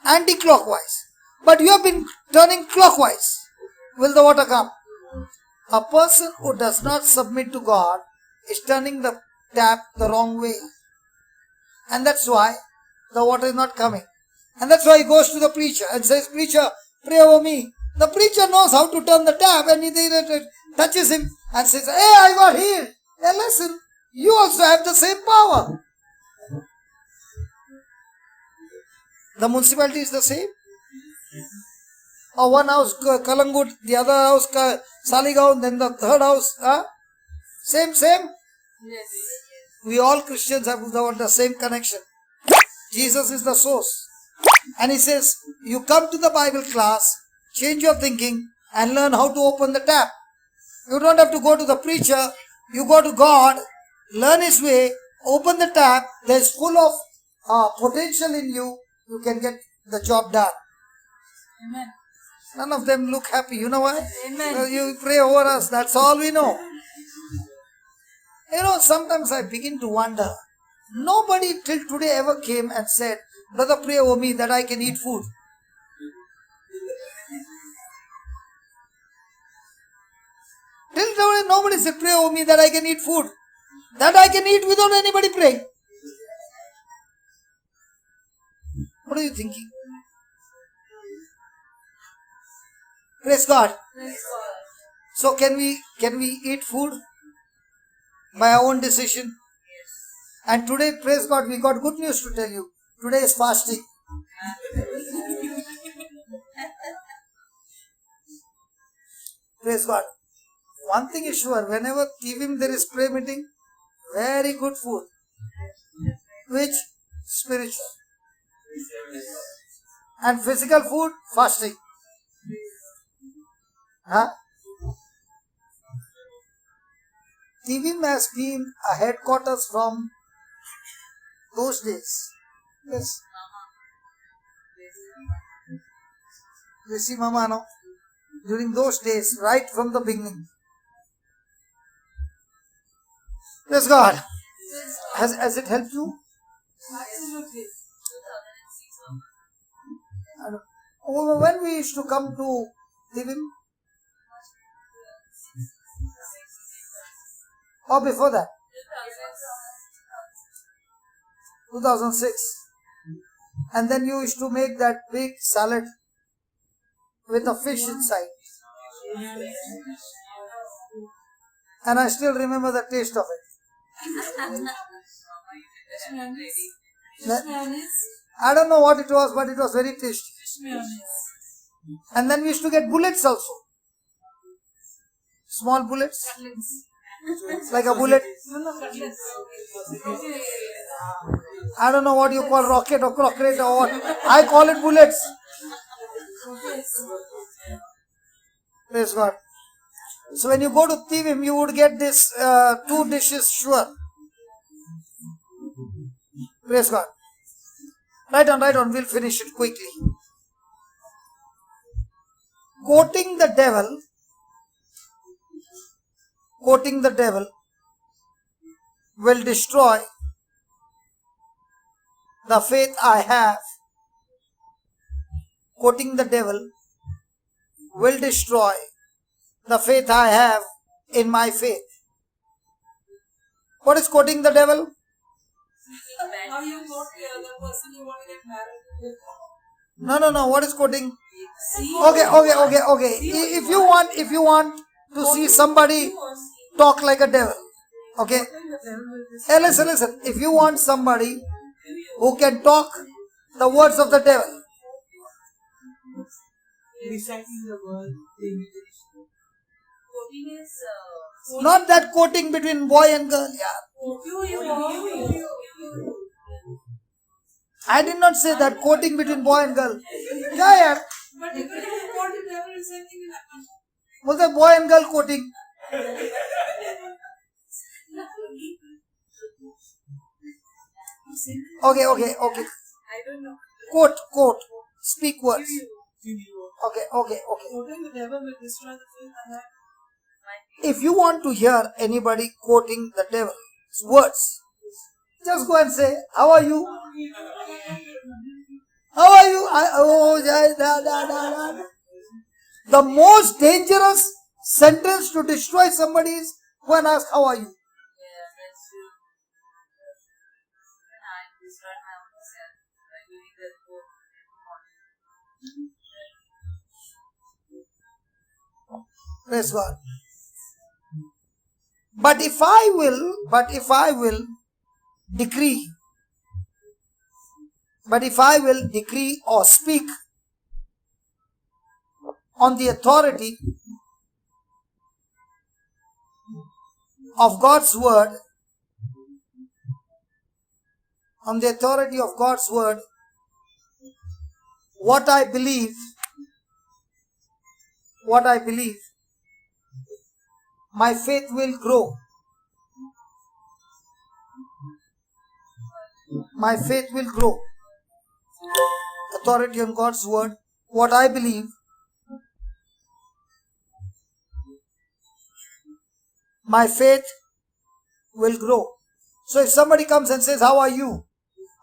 anti-clockwise. But you have been turning clockwise. Will the water come? A person who does not submit to God is turning the tap the wrong way. And that's why the water is not coming. And that's why he goes to the preacher and says, "Preacher, pray over me." The preacher knows how to turn the tap, and he touches him and says, "Hey, I got healed." Hey, listen, you also have the same power. The municipality is the same. Or one house Kalangut, the other house Saligaon, then the third house. Same. Yes. We all Christians have the same connection. Jesus is the source. And he says, you come to the Bible class, change your thinking, and learn how to open the tap. You don't have to go to the preacher. You go to God, learn His way, open the tap. There's full of potential in you. You can get the job done. Amen. None of them look happy. You know why? Amen. You pray over us. That's all we know. Sometimes I begin to wonder. Nobody till today ever came and said, "Brother, pray over me that I can eat food." Till today nobody said, "Pray over me that I can eat food." That I can eat without anybody praying. What are you thinking? Praise God. Praise God. So can we eat food by our own decision? And today, praise God, we got good news to tell you. Today is fasting. Praise God. One thing is sure, whenever even there is prayer meeting, very good food. Which? Spiritual. And physical food, fasting. TVM has been a headquarters from those days. Yes. You see, Mama, no? During those days, right from the beginning. Praise God. Has it helped you? Absolutely. When we used to come to TVM? Or before that? 2006. And then you used to make that big salad with a fish inside. And I still remember the taste of it. I don't know what it was, but it was very tasty. And then we used to get bullets also. Small bullets. Like a bullet. I don't know what you call rocket or crocodile or what. I call it bullets. Praise God. So when you go to TVM, you would get this 2 dishes sure. Praise God. Right on. We'll finish it quickly. Quoting the devil will destroy the faith I have. Quoting the devil will destroy the faith I have in my faith. What is quoting the devil? How you quote the other person you want to get married? No. What is quoting? Okay. If you want to see somebody talk like a devil, okay? Hey, listen. If you want somebody who can talk the words of the devil, reciting the word, not that quoting between boy and girl. I did not say that quoting between boy and girl. Yeah. But if you quote the devil, the same thing will happen. Was a boy and girl quoting? Okay. I don't know. Quote. Speak words. Okay. Quoting the devil will destroy the faith I have. If you want to hear anybody quoting the devil's words, just go and say, "How are you? How are you?" The most dangerous sentence to destroy somebody is go and ask, how are you? Yeah, that's true. Even I destroyed my own self by doing that book every morning. Praise God. But if I will decree or speak on the authority of God's word, what I believe, my faith will grow. My faith will grow. Authority on God's word, what I believe, my faith will grow. So if somebody comes and says, how are you?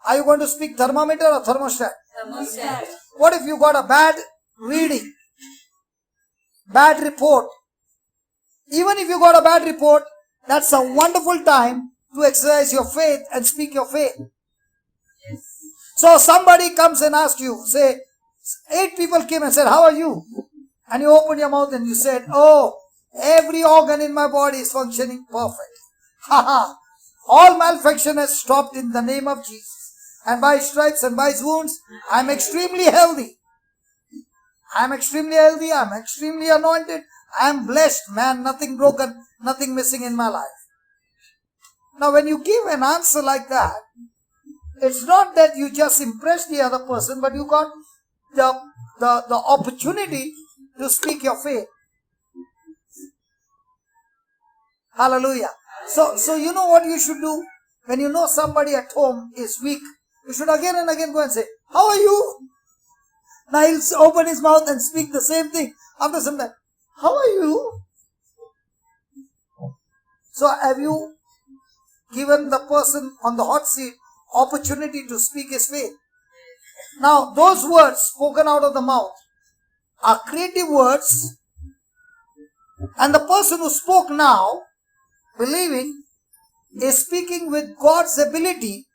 Are you going to speak thermometer or thermostat? Thermostat. What if you got a bad reading, bad report? Even if you got a bad report, that's a wonderful time to exercise your faith and speak your faith. Yes. So somebody comes and asks you, say, 8 people came and said, how are you? And you opened your mouth and you said, oh, every organ in my body is functioning perfect. Haha. All malfunction has stopped in the name of Jesus. And by His stripes and by His wounds, I am extremely healthy. I am extremely healthy. I am extremely anointed. I am blessed, man. Nothing broken, nothing missing in my life. Now when you give an answer like that, it's not that you just impress the other person, but you got the opportunity to speak your faith. Hallelujah. So you know what you should do? When you know somebody at home is weak, you should again and again go and say, how are you? Now he'll open his mouth and speak the same thing. After some time, how are you? So have you given the person on the hot seat opportunity to speak his faith? Now those words spoken out of the mouth are creative words, and the person who spoke now, believing, is speaking with God's ability,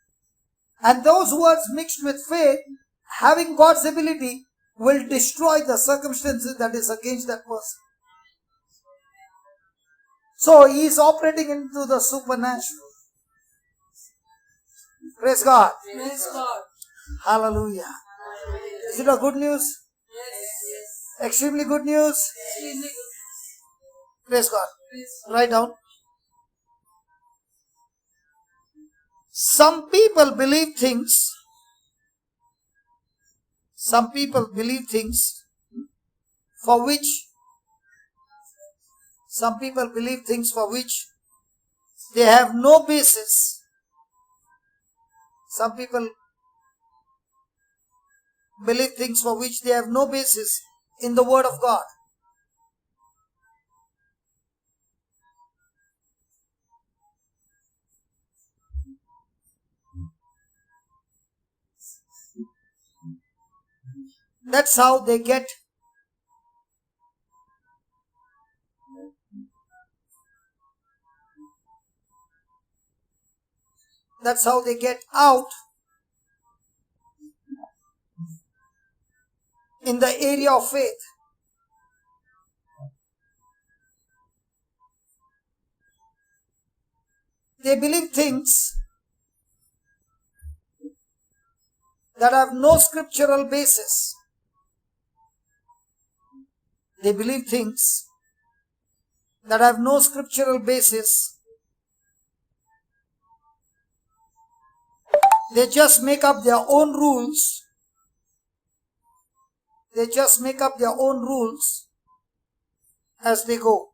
and those words mixed with faith, having God's ability, will destroy the circumstances that is against that person. So he is operating into the supernatural. Praise God. Praise God. Hallelujah. Is it a good news? Yes. Extremely good news? Extremely good. Praise God. Praise God. Write down. Some people believe things for which they have no basis. Some people believe things for which they have no basis in the Word of God. That's how they get out in the area of faith. They believe things that have no scriptural basis. They believe things that have no scriptural basis. They just make up their own rules. As they go.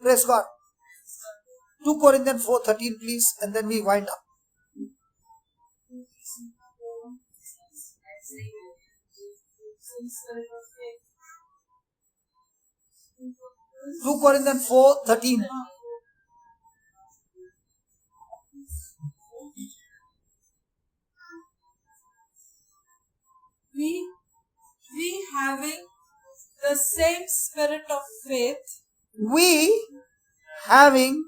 Praise God. 2 Corinthians 4:13 please, and then we wind up. Two Corinthians 4:13. we having the same spirit of faith, We having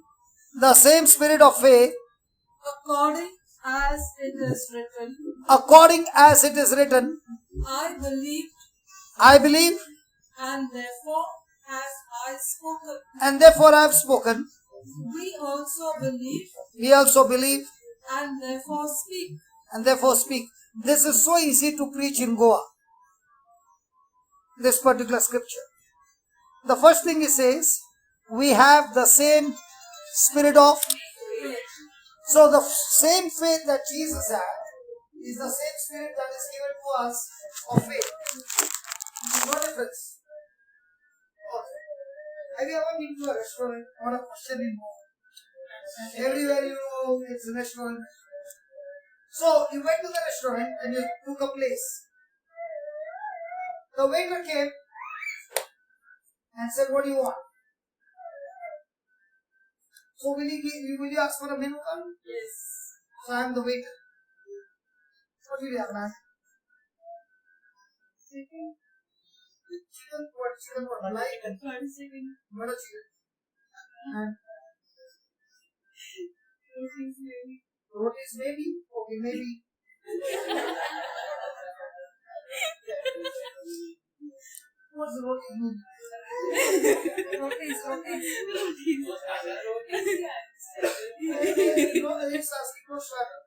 the same spirit of faith, according as it is written, according as it is written, I believe, I believe, and therefore have I spoken. and therefore I have spoken. We also believe, We also believe, and therefore speak. and therefore speak. This is so easy to preach in Goa, this particular scripture. The first thing it says, we have the same spirit of faith. So the same faith that Jesus had is the same spirit that is given to us of faith. No difference. Okay. Have you ever been to a restaurant? Not a question in Goa. Everywhere you go, it's a restaurant. So you went to the restaurant and you took a place. The waiter came and said, "What do you want?" So will you ask for a menu card? Yes. So I am the waiter. What will you have, man? Chicken. Chicken? What chicken? What? Malai? Fried chicken. Butter chicken. And Rotis maybe. rotis maybe? Okay, maybe. What's the roti mean? Rotis. No, it's asking for starter.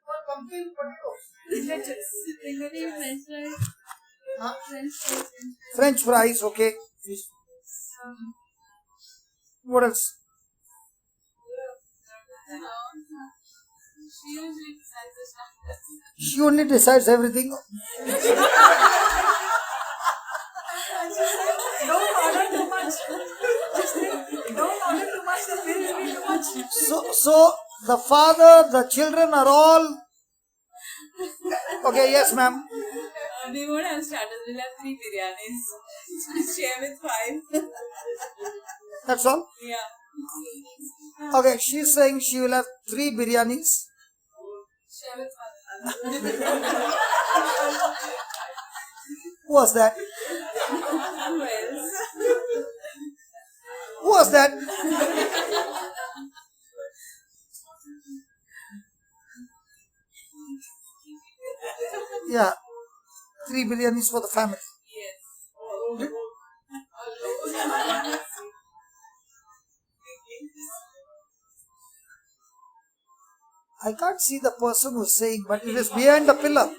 What pumpkin potatoes? Lettuce. Huh? French fries. French fries, okay. What else? She usually decides the stuff. She only decides everything. Don't order too much. Just don't order too much. The bill will be too much. So the father, the children are all. Okay, yes, ma'am. We won't have starters, we'll have 3 biryanis. Share with 5. That's all. Yeah. Okay, she's saying she will have 3 biryanis. Share with her. Who was that? Who else? Who was that? Yeah, 3 biryanis for the family. Yes. I can't see the person who's saying, but it is behind the pillar.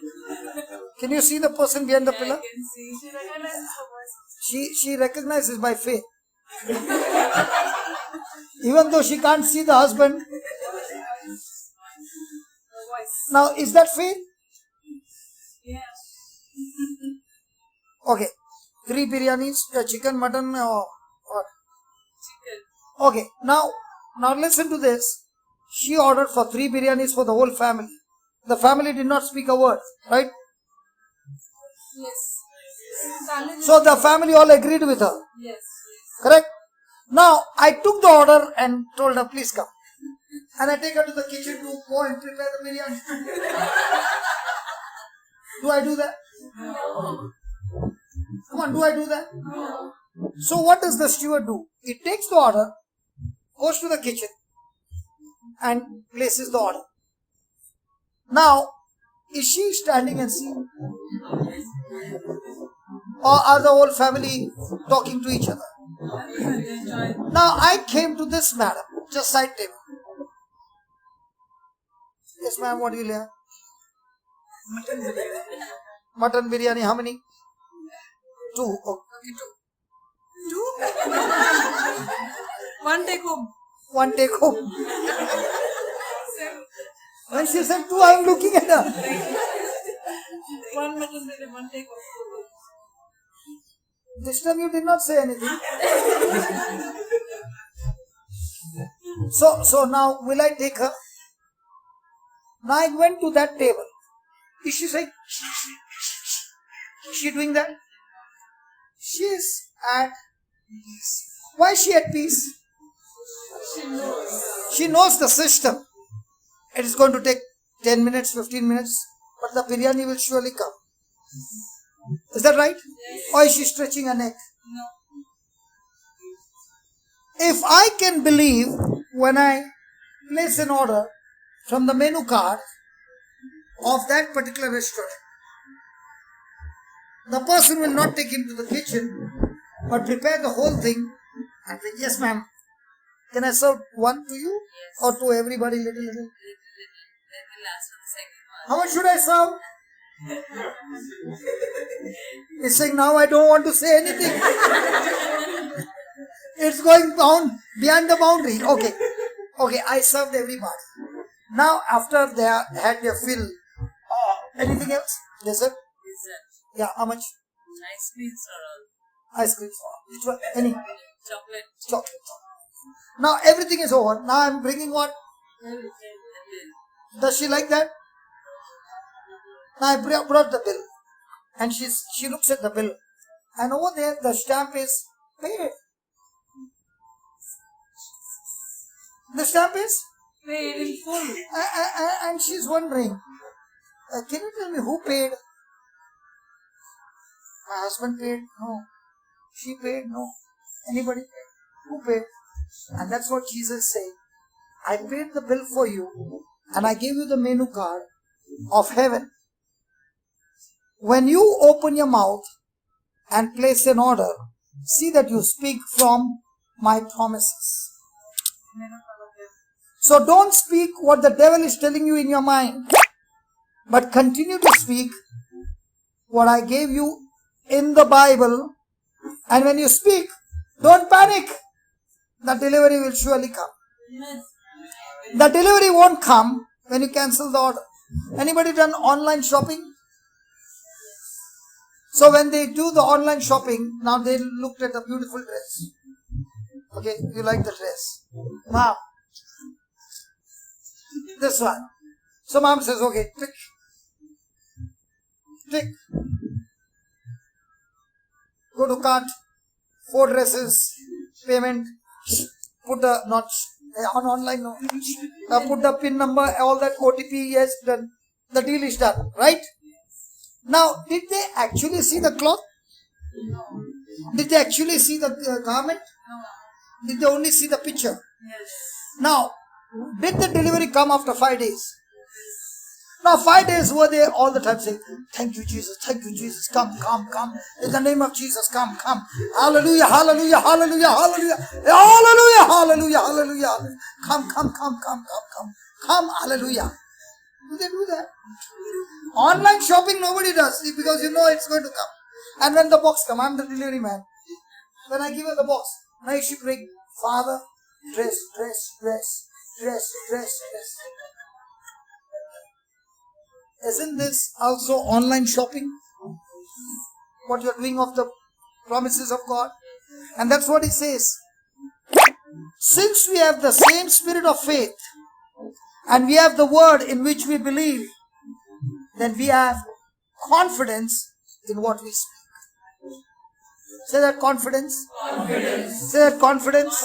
Can you see the person behind the I pillar? can see. She recognizes her voice. She recognizes by faith. Even though she can't see the husband. Her voice. Now, is that faith? Yeah. Okay. 3 biryanis, chicken, mutton, or what? Chicken. Okay. Now listen to this. She ordered for 3 biryanis for the whole family. The family did not speak a word, right? Yes. Family. So the family all agreed with her. Yes. Correct? Now, I took the order and told her, please come. And I take her to the kitchen to go and prepare the biryani. Do I do that? No. Come on, do I do that? No. So what does the steward do? He takes the order, goes to the kitchen and places the order. Now, is she standing and seeing? Or are the whole family talking to each other? Now, I came to this madam, just side table. Yes, ma'am, what do you have? Mutton biryani, how many? 2. Okay, 2. 2? One take home. 1 take home. When she said 2, I am looking at her. One mutton biryani, one take home. This time you did not say anything. So now, will I take her? Now I went to that table. Is she saying, is she doing that? She is at peace. Why is she at peace? She knows the system. It is going to take 10 minutes, 15 minutes, but the biryani will surely come. Is that right? Or is she stretching her neck? No. If I can believe when I place an order from the menu card of that particular restaurant, the person will not take him to the kitchen, but prepare the whole thing and say, yes ma'am, can I serve one to you? Yes. Or to everybody little? Little. Then we'll ask for the second one. How much should I serve? He's saying, now I don't want to say anything. It's going beyond the boundary. Okay, I served everybody. Now, after they had their fill, anything else? Dessert? Dessert. Yeah, how much? Ice creams are all. Ice cream. Which one? Any? Chocolate. Now, everything is over. Now, I'm bringing what? The bill. Does she like that? Now, I brought the bill. And she looks at the bill. And over there, the stamp is paid. The stamp is Paid in full. and she's wondering, can you tell me who paid? My husband paid? No. She paid? No. Anybody paid? Who paid? And that's what Jesus said. I paid the bill for you and I gave you the menu card of heaven. When you open your mouth and place an order, see that you speak from my promises. So don't speak what the devil is telling you in your mind, but continue to speak what I gave you in the Bible. And when you speak, don't panic. The delivery will surely come. The delivery won't come when you cancel the order. Anybody done online shopping? So when they do the online shopping, now they looked at a beautiful dress. Okay, you like the dress. Mom, this one. So mom says, okay, tick. Go to cart, 4 dresses, payment, put the, not on online, no. Put the PIN number, all that OTP, yes, done. The deal is done, right? Now, did they actually see the cloth? No. Did they actually see the garment? No. Did they only see the picture? Yes. Now, did the delivery come after 5 days? Now 5 days were they all the time saying, thank you Jesus, come. In the name of Jesus, come. Hallelujah. Come. Come, hallelujah. Do they do that? Online shopping nobody does because you know it's going to come. And when the box comes, I'm the delivery man. When I give her the box, now she bring, Father, dress. Isn't this also online shopping? What you're doing of the promises of God? And that's what it says. Since we have the same spirit of faith and we have the word in which we believe, then we have confidence in what we speak. Say that confidence. Say that confidence.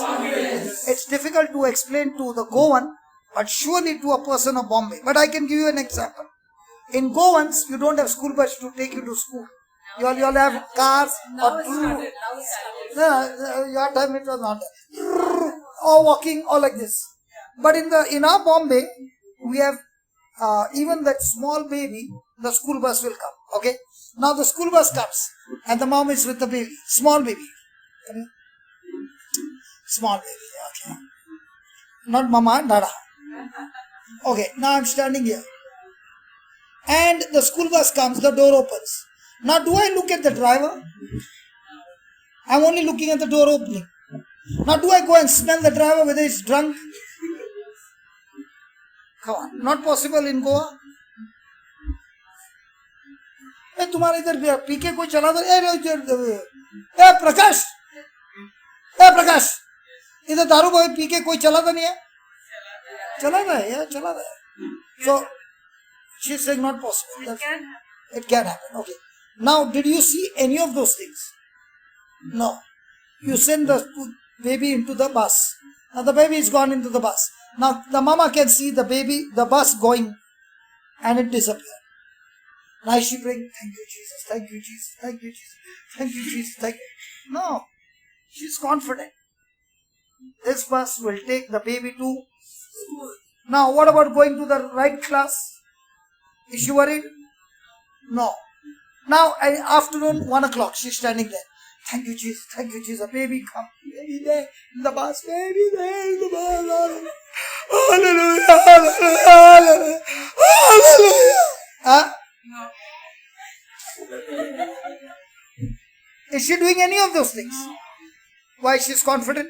It's difficult to explain to the Goan, but surely to a person of Bombay. But I can give you an example. In Goans, you don't have school bus to take you to school. You all have cars Now or it started. your time it was not. Or walking or like this. But in our Bombay, we have even that small baby, the school bus will come. Okay. Now the school bus comes and the mom is with the baby, small baby. Small baby. Okay. Not mama, dada. Okay. Now I'm standing here. And the school bus comes, the door opens. Now do I look at the driver? I'm only looking at the door opening. Now do I go and smell the driver whether he's drunk? Come on, not possible in Goa. ए तुम्हारे इधर P के कोई चला ए प्रकाश इधर दारू P के कोई चला नहीं है चला रहा है so she's saying not possible. It can happen. Okay. Now, did you see any of those things? No. You send the baby into the bus Now the baby is gone into the bus. Now the mama can see the baby, the bus going, and it disappeared. Now she bring, thank you Jesus, thank you Jesus, thank you Jesus, thank you Jesus, thank you. No, she's confident. This bus will take the baby to school. Now what about going to the right class? Is she worried? No. Now afternoon 1 o'clock, she's standing there. Thank you Jesus, baby come, baby there in the bus, baby there in the bus. Hallelujah, hallelujah, hallelujah, hallelujah. Huh? Is she doing any of those things? Why? She's confident.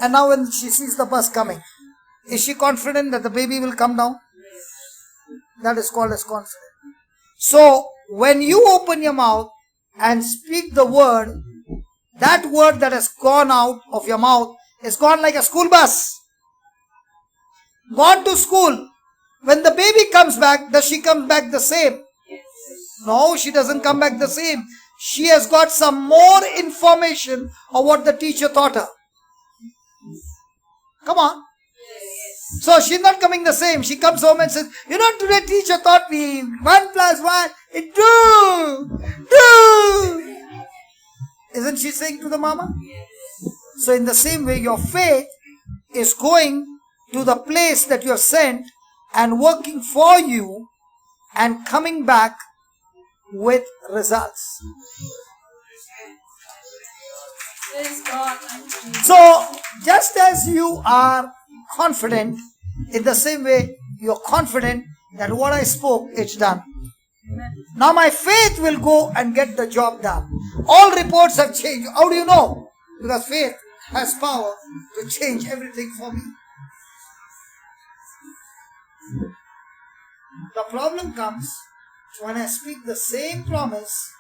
And now when she sees the bus coming, is she confident that the baby will come down? That is called as confident. So, when you open your mouth and speak the word, that word that has gone out of your mouth is gone like a school bus. Gone to school. When the baby comes back, does she come back the same? No, she doesn't come back the same. She has got some more information of what the teacher taught her. Come on. So she's not coming the same. She comes home and says, you know, today teacher taught me 1 plus 1 is 2. Isn't she saying to the mama? So in the same way, your faith is going to the place that you are sent and working for you and coming back with results. So, just as you are confident, in the same way, you are confident that what I spoke, it's done. Now my faith will go and get the job done. All reports have changed. How do you know? Because faith has power to change everything for me. The problem comes when I speak the same promise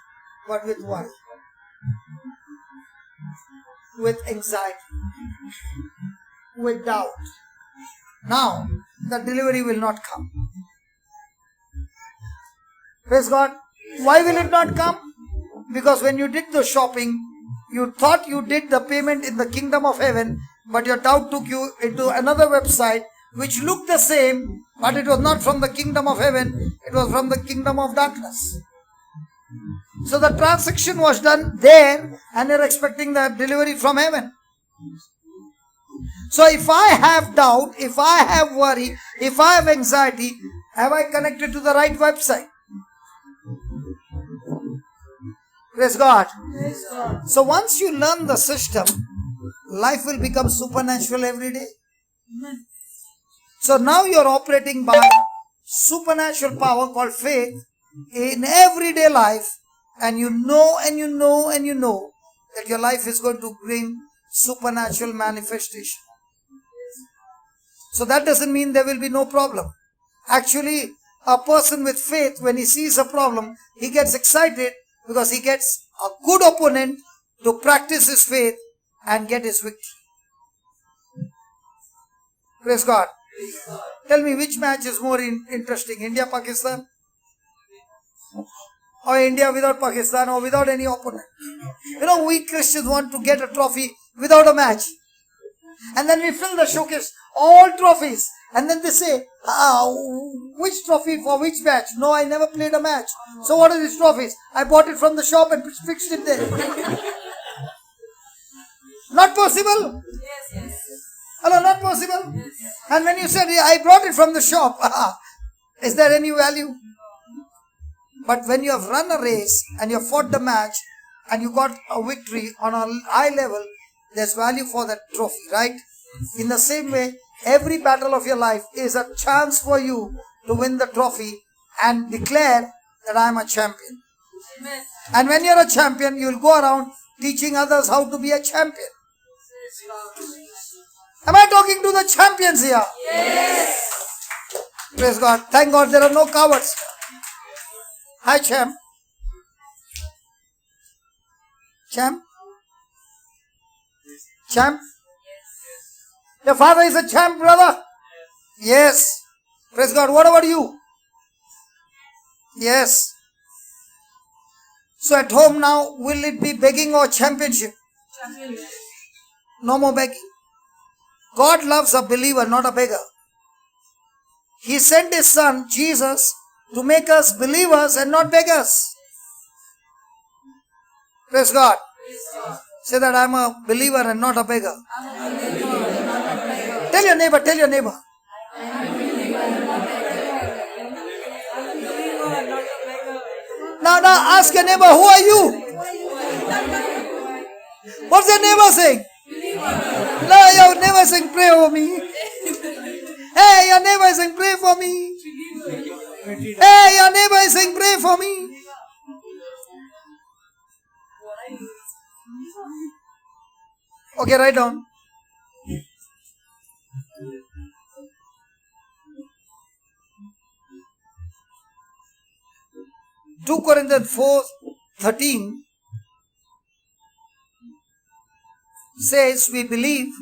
but with worry, with anxiety, with doubt. Now, the delivery will not come. Praise God. Why will it not come? Because when you did the shopping, you thought you did the payment in the kingdom of heaven, but your doubt took you into another website which looked the same, but it was not from the kingdom of heaven, it was from the kingdom of darkness. So the transaction was done there and you're expecting the delivery from heaven. So if I have doubt, if I have worry, if I have anxiety, have I connected to the right website? Praise God. Praise God. So once you learn the system, life will become supernatural every day. Amen. So now you're operating by supernatural power called faith in everyday life, and you know that your life is going to bring supernatural manifestation. So that doesn't mean there will be no problem. Actually, a person with faith, when he sees a problem, he gets excited because he gets a good opponent to practice his faith and get his victory. Praise God. Tell me, which match is more interesting, India-Pakistan? Or India without Pakistan or without any opponent? You know, we Christians want to get a trophy without a match. And then we fill the showcase, all trophies. And then they say, which trophy for which match? No, I never played a match. So what are these trophies? I bought it from the shop and fixed it there. Not possible. Yes. Hello, not possible. And when you said, I brought it from the shop, is there any value? But when you have run a race and you have fought the match and you got a victory on a high level, there's value for that trophy, right? In the same way, every battle of your life is a chance for you to win the trophy and declare that I am a champion. Amen. And when you're a champion, you'll go around teaching others how to be a champion. Am I talking to the champions here? Yes. Praise God. Thank God there are no cowards. Hi, champ. Champ? Champ? Your father is a champ, brother? Yes. Praise God. What about you? Yes. So at home now, will it be begging or championship? Championship. No more begging. God loves a believer, not a beggar. He sent His Son, Jesus, to make us believers and not beggars. Praise God. Say that I'm a believer and not a beggar. Tell your neighbor, tell your neighbor. Now ask your neighbor, who are you? What's your neighbor saying? No, your neighbor is saying, pray for me. Hey, your neighbor is saying, pray for me. Hey, your neighbor is saying, pray for me. Okay, write down. Two Corinthians 4:13 says we believe,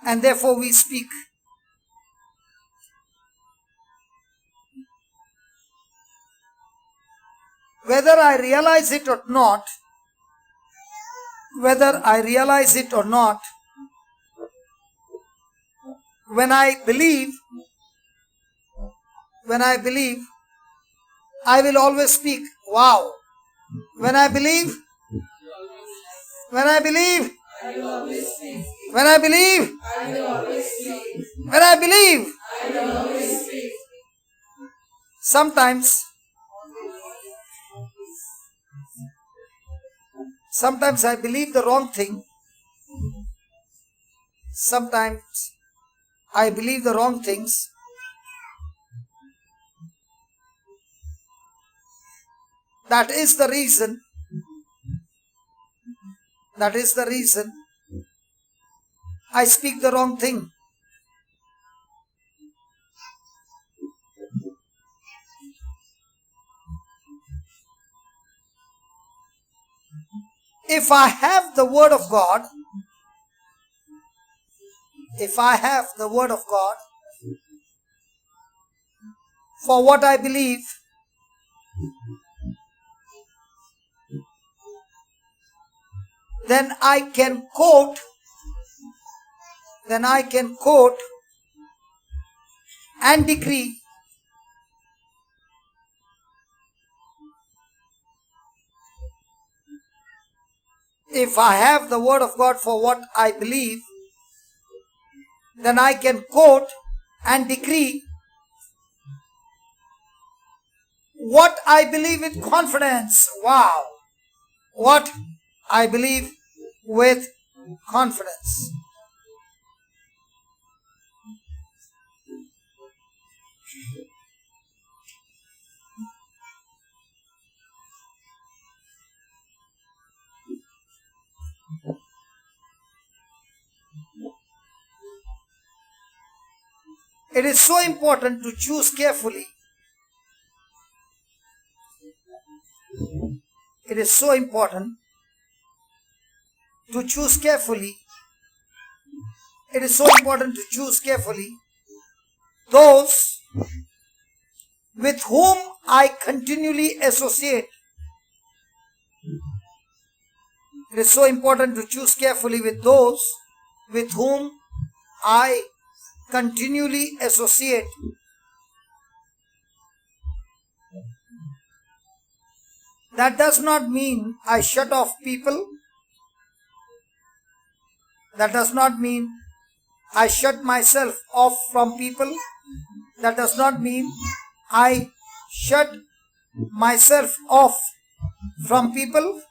and therefore we speak. Whether I realize it or not, when I believe, I will always speak. Wow. When I believe, sometimes I believe the wrong thing. Sometimes I believe the wrong things. That is the reason I speak the wrong thing. If I have the Word of God, for what I believe, then I can quote and decree. If I have the Word of God for what I believe, then I can quote and decree what I believe with confidence. Wow. What I believe with confidence. It is so important to choose carefully. It is so important to choose carefully. It is so important to choose carefully those with whom I continually associate. It is so important to choose carefully with those with whom I continually associate. That does not mean I shut off people. That does not mean I shut myself off from people. That does not mean I shut myself off from people.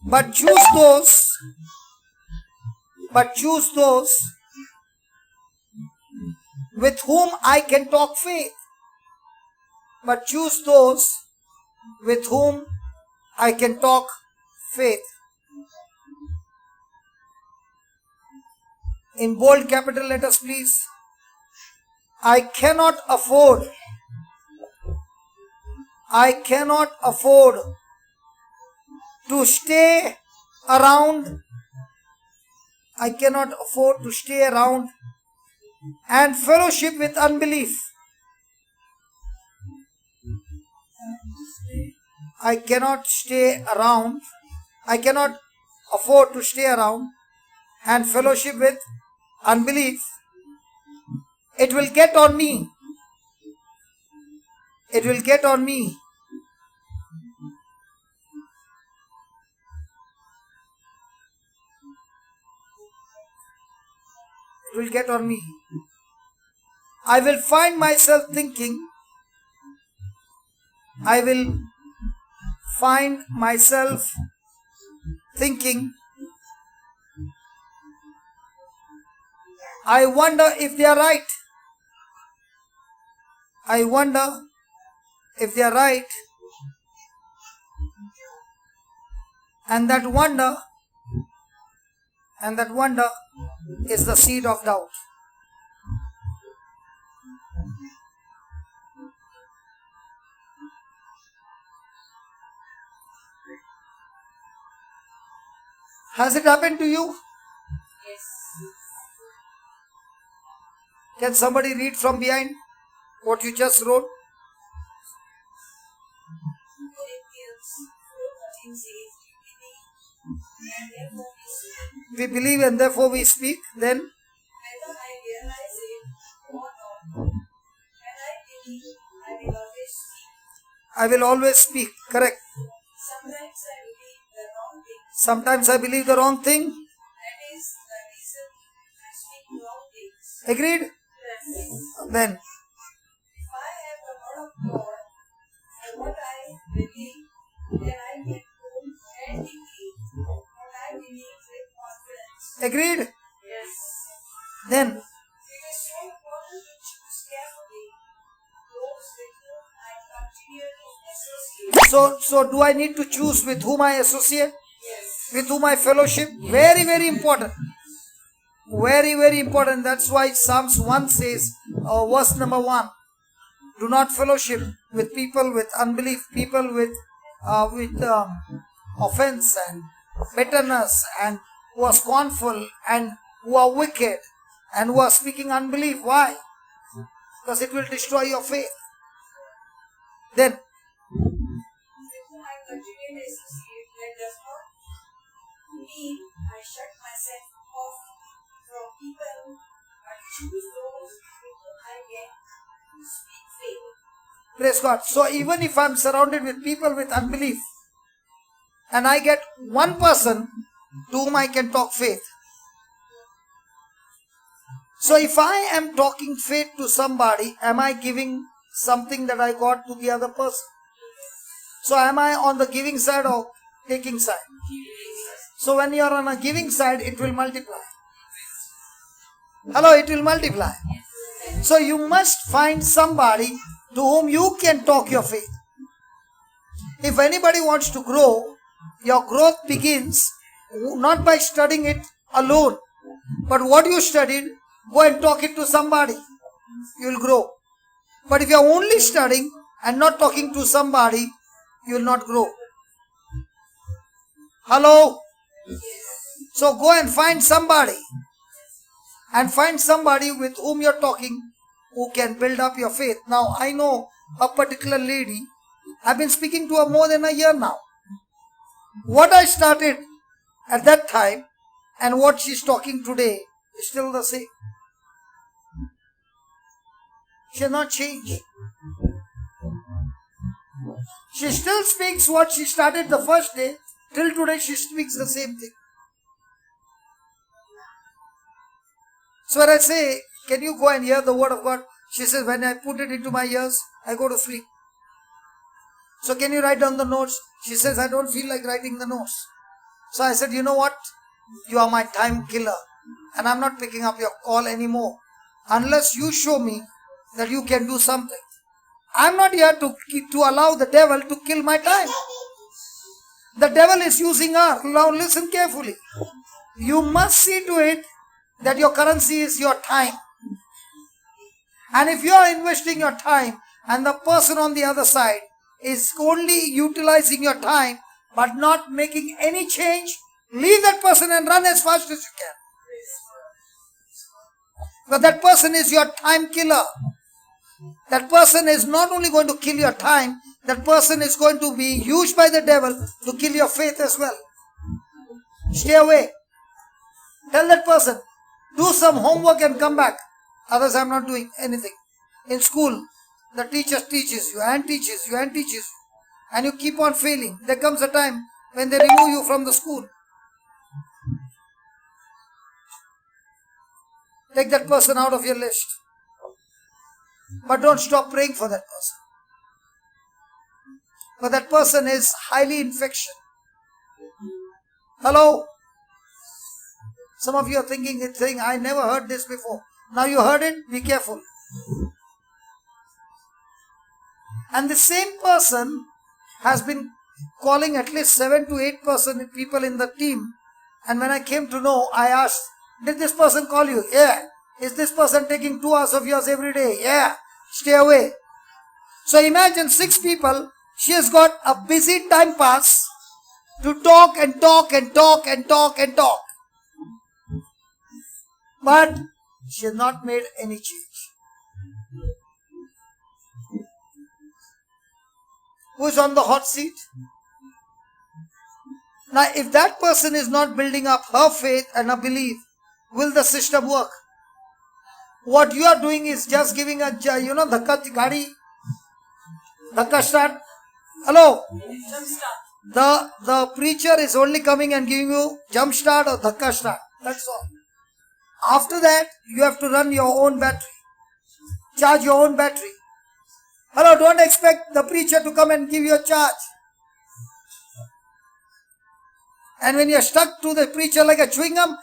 But choose those with whom I can talk faith. But choose those with whom I can talk faith. In bold capital letters, please. I cannot afford to stay around. I cannot afford to stay around and fellowship with unbelief. I cannot stay around, I cannot afford to stay around and fellowship with unbelief, it will get on me. It will get on me. It will get on me. I will find myself thinking, I will find myself thinking, I wonder if they are right. I wonder if they are right. And that wonder is the seed of doubt. Has it happened to you? Yes. Can somebody read from behind what you just wrote? Corinthians 4:13 says, We believe and therefore we speak. Then whether I realize it or not, when I believe, I will always speak. I will always speak. Correct. Sometimes I believe the wrong thing. Sometimes I believe the wrong thing. That is the reason I speak wrong things. Agreed? Then If I have the word of God and what I believe, then I can hold and decree what I believe with confidence. agreed? Yes. Then It is so important to choose carefully those with whom I continue to associate. so do I need to choose with whom I associate? Yes. With whom I fellowship? Very, very important. Very, very important. That's why Psalms 1 says, verse number 1, do not fellowship with people with unbelief, people with offense and bitterness, and who are scornful and who are wicked and who are speaking unbelief. Why? Because it will destroy your faith. Then With whom I continue to associate, that does not mean I shut myself off from people, but choose those with whom I can speak faith. praise God. So even if I'm surrounded with people with unbelief, and I get one person to whom I can talk faith. So if I am talking faith to somebody, am I giving something that I got to the other person? So am I on the giving side or taking side? So when you are on a giving side, it will multiply. Hello, it will multiply. So you must find somebody to whom you can talk your faith. If anybody wants to grow, your growth begins not by studying it alone, but what you studied, go and talk it to somebody. You will grow. But if you are only studying and not talking to somebody, you will not grow. Hello? So go and find somebody. And find somebody with whom you are talking who can build up your faith. Now I know a particular lady. I've been speaking to her more than a year now. What I started at that time and what she's talking today is still the same. She has not changed. She still speaks what she started the first day. Till today she speaks the same thing. So when I say, can you go and hear the word of God? She says, when I put it into my ears, I go to sleep. So can you write down the notes? She says, I don't feel like writing the notes. So I said, you know what? You are my time killer. And I'm not picking up your call anymore. Unless you show me that you can do something. I'm not here to allow the devil to kill my time. The devil is using her. Now listen carefully. You must see to it that your currency is your time. And if you are investing your time and the person on the other side is only utilizing your time but not making any change, leave that person and run as fast as you can. But that person is your time killer. That person is not only going to kill your time, that person is going to be used by the devil to kill your faith as well. Stay away. Tell that person, do some homework and come back. Others, I'm not doing anything. In school, the teacher teaches you and teaches you and teaches you, and you keep on failing. There comes a time when they remove you from the school. Take that person out of your list. But don't stop praying for that person. But that person is highly infectious. Hello? Some of you are saying, I never heard this before. Now you heard it, be careful. And the same person has been calling at least 7 to 8% people in the team. And when I came to know, I asked, did this person call you? Yeah. Is this person taking 2 hours of yours every day? Yeah. Stay away. So imagine 6 people. She has got a busy time pass to talk and talk and talk and talk and talk. But she has not made any change. Who is on the hot seat? Now, if that person is not building up her faith and her belief, will the system work? What you are doing is just giving a, dhakka gadi, dhakka start. Hello? The preacher is only coming and giving you jump start or dhakka start. That's all. After that, you have to run your own battery. Charge your own battery. Hello, don't expect the preacher to come and give you a charge. And when you are stuck to the preacher like a chewing gum,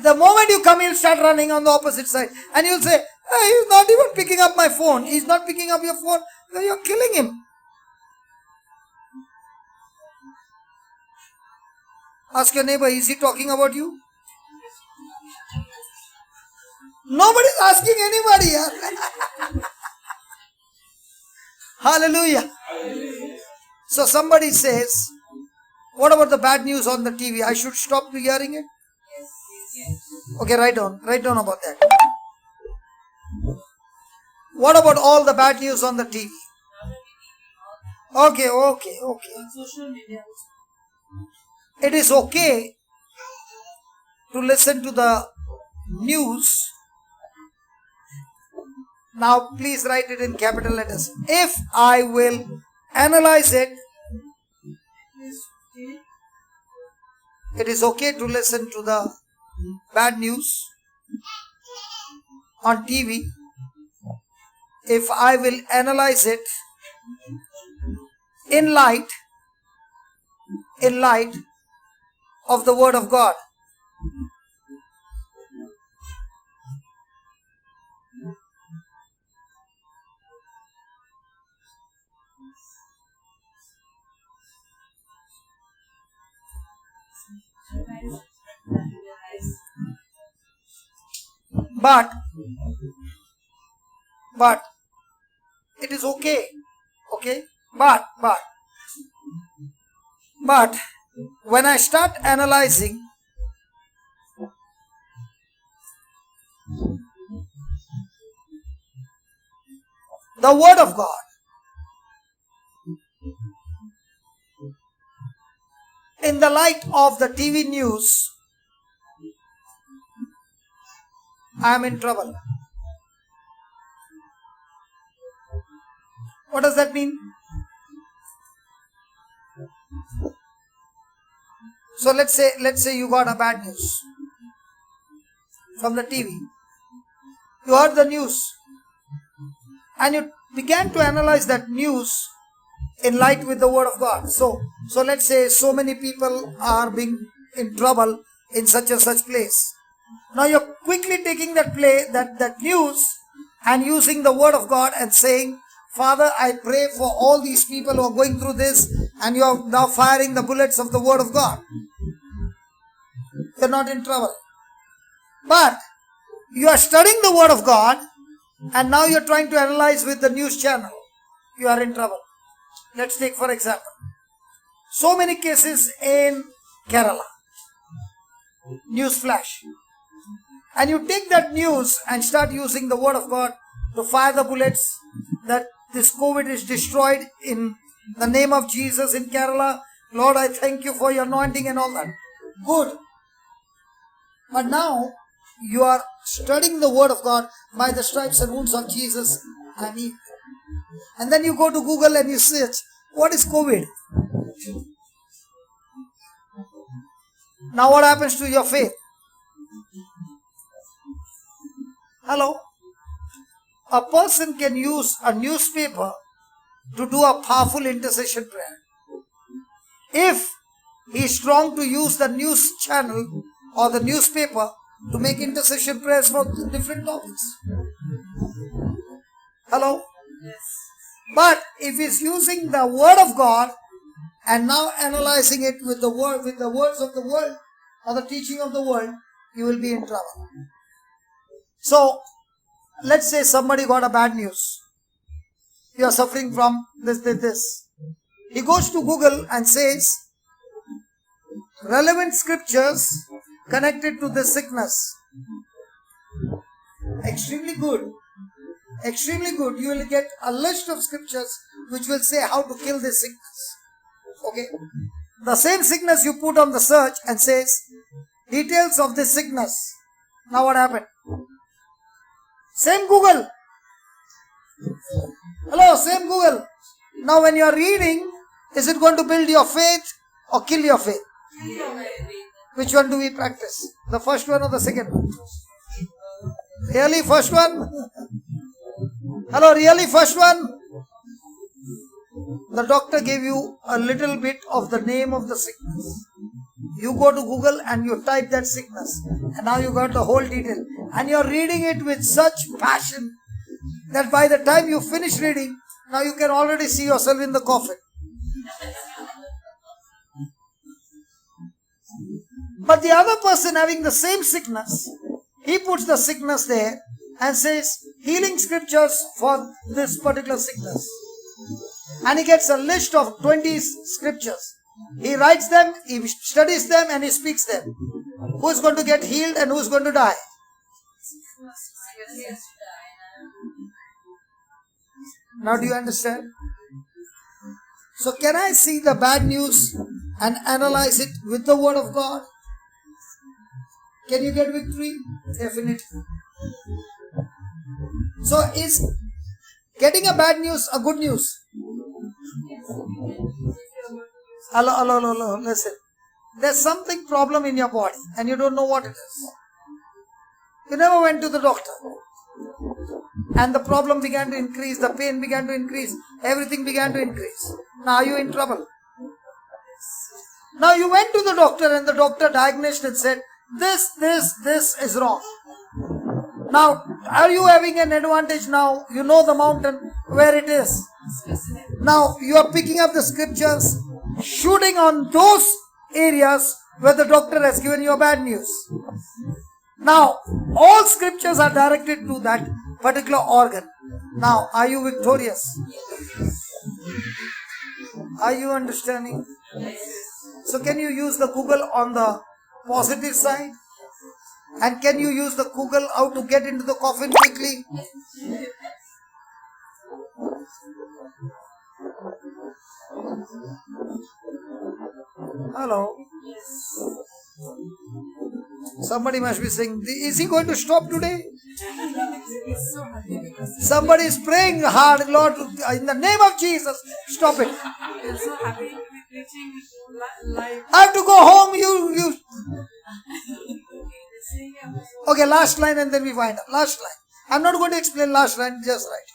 the moment you come, he'll start running on the opposite side. And you'll say, hey, he's not even picking up my phone. He's not picking up your phone. Then you're killing him. Ask your neighbor, is he talking about you? Nobody's asking anybody. Hallelujah. So somebody says, what about the bad news on the TV? I should stop hearing it? Okay, write down about that. What about all the bad news on the TV? Okay. It is okay to listen to the news. Now please write it in capital letters. If I will analyze it, it is okay to listen to the bad news on TV if I will analyze it in light of the Word of God. But it is okay, but when I start analyzing the Word of God, in the light of the TV news, I am in trouble. What does that mean? So let's say you got a bad news from the TV. You heard the news and you began to analyze that news in light with the Word of God. So let's say so many people are being in trouble in such and such place. Now you're quickly taking that news and using the Word of God and saying, Father, I pray for all these people who are going through this, and you are now firing the bullets of the Word of God. You're not in trouble. But you are studying the Word of God and now you're trying to analyze with the news channel. You are in trouble. Let's take for example, so many cases in Kerala. News flash. And you take that news and start using the Word of God to fire the bullets that this COVID is destroyed in the name of Jesus in Kerala. Lord, I thank you for your anointing and all that. Good. But now you are studying the word of God. By the stripes and wounds of Jesus, I am healed. And then you go to Google and you search, what is COVID? Now what happens to your faith? Hello? A person can use a newspaper to do a powerful intercession prayer. If he is strong to use the news channel or the newspaper to make intercession prayers for different topics. Hello? But if he is using the word of God and now analyzing it with the words of the world or the teaching of the world, he will be in trouble. So, let's say somebody got a bad news. You are suffering from this. He goes to Google and says, relevant scriptures connected to this sickness. Extremely good. Extremely good. You will get a list of scriptures which will say how to kill this sickness. Okay. The same sickness you put on the search and says, details of this sickness. Now what happened? Same Google. Hello, same Google. Now when you are reading, is it going to build your faith or kill your faith? Which one do we practice? The first one or the second one? Really, first one? Hello, really, first one? The doctor gave you a little bit of the name of the sickness. You go to Google and you type that sickness. And now you got the whole detail. And you are reading it with such passion that by the time you finish reading, now you can already see yourself in the coffin. But the other person having the same sickness, he puts the sickness there and says, healing scriptures for this particular sickness. And he gets a list of 20 scriptures. He writes them, he studies them and he speaks them. Who is going to get healed and who is going to die? Now do you understand? So can I see the bad news and analyze it with the word of God? Can you get victory? Definitely. So is getting a bad news a good news? Hello, listen. There's something problem in your body and you don't know what it is. You never went to the doctor. And the problem began to increase, the pain began to increase, everything began to increase. Now are you in trouble? Now you went to the doctor and the doctor diagnosed and said, this is wrong. Now, are you having an advantage now? You know the mountain where it is. Now, you are picking up the scriptures, shooting on those areas where the doctor has given you a bad news. Now, all scriptures are directed to that particular organ. Now, are you victorious? Are you understanding? So, can you use the Google on the positive side? And can you use the Google how to get into the coffin quickly? Hello? Somebody must be saying, is he going to stop today? Somebody is praying hard, Lord, in the name of Jesus, stop it. I'm so happy to be preaching live. I have to go home, you. Okay, last line and then we find out. Last line. I'm not going to explain last line, just write.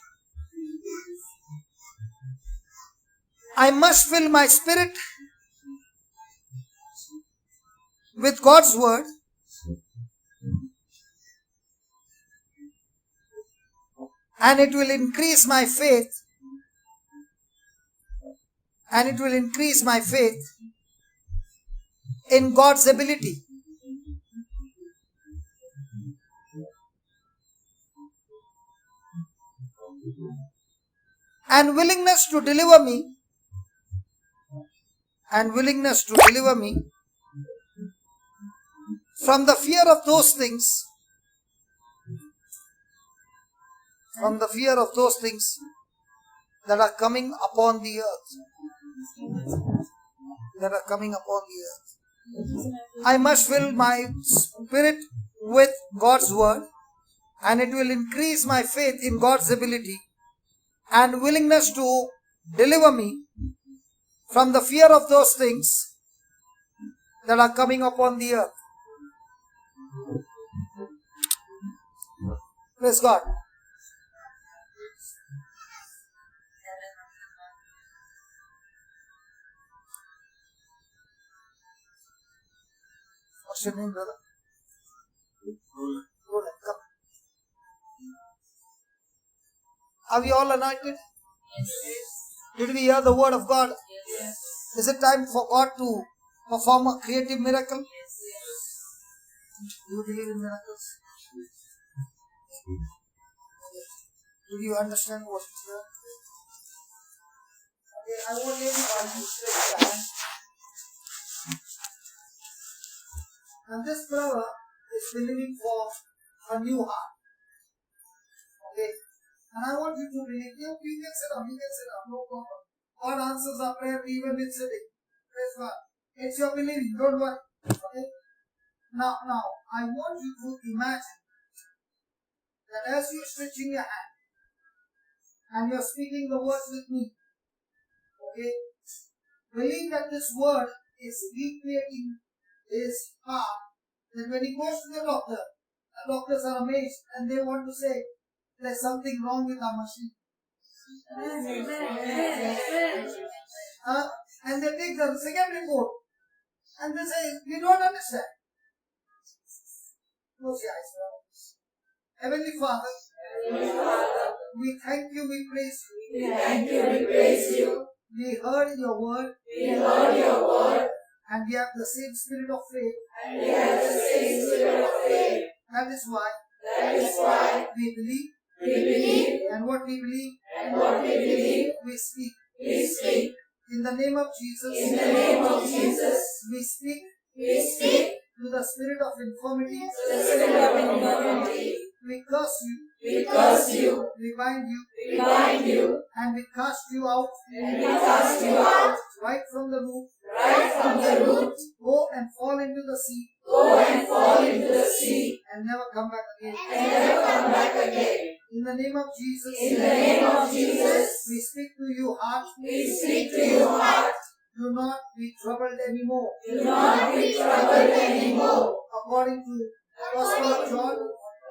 I must fill my spirit with God's word and it will increase my faith in God's ability. And willingness to deliver me from the fear of those things that are coming upon the earth. that are coming upon the earth. I must fill my spirit with God's word, and it will increase my faith in God's ability and willingness to deliver me from the fear of those things that are coming upon the earth. Praise God. What's your name, brother? Roland, come. Are we all anointed? Did we hear the word of God? Is it time for God to perform a creative miracle? Do you believe in miracles? Do you understand what is here? Okay, I want everyone to stretch your hand. And this brother is believing for a new heart. Okay? And I want you to believe. You can sit down, no problem. God answers our prayer even in sitting. Praise God. It's your believing, don't worry. Okay? Now, I want you to imagine that as you're stretching your hand and you're speaking the words with me, okay, believe that this word is recreating his heart, that when he goes to the doctors are amazed and they want to say, there's something wrong with our machine. And they take the second report and they say, we don't understand. Close your eyes, brother. Heavenly Father, we thank you, we praise you. We thank you, we praise you. We heard your word. We heard your word. And we have the same spirit of faith. And we have the same spirit of faith. That is why we believe. We believe. And what we believe. And what we believe. We speak. We speak. In the name of Jesus. In the name of Jesus. We speak. We speak. To the spirit of infirmity. To the spirit of infirmity. We curse you. We curse you. We bind you. We bind you. And we cast you out. And we cast you out. Right from the root. Right from the root. Go and fall into the sea. Go and fall into the sea. And never come back again. And never come back again. In the name of Jesus. In the name of Jesus. We speak to you, heart. We speak to you, heart. Do not be troubled anymore. Do not be troubled anymore. According to the Gospel of John.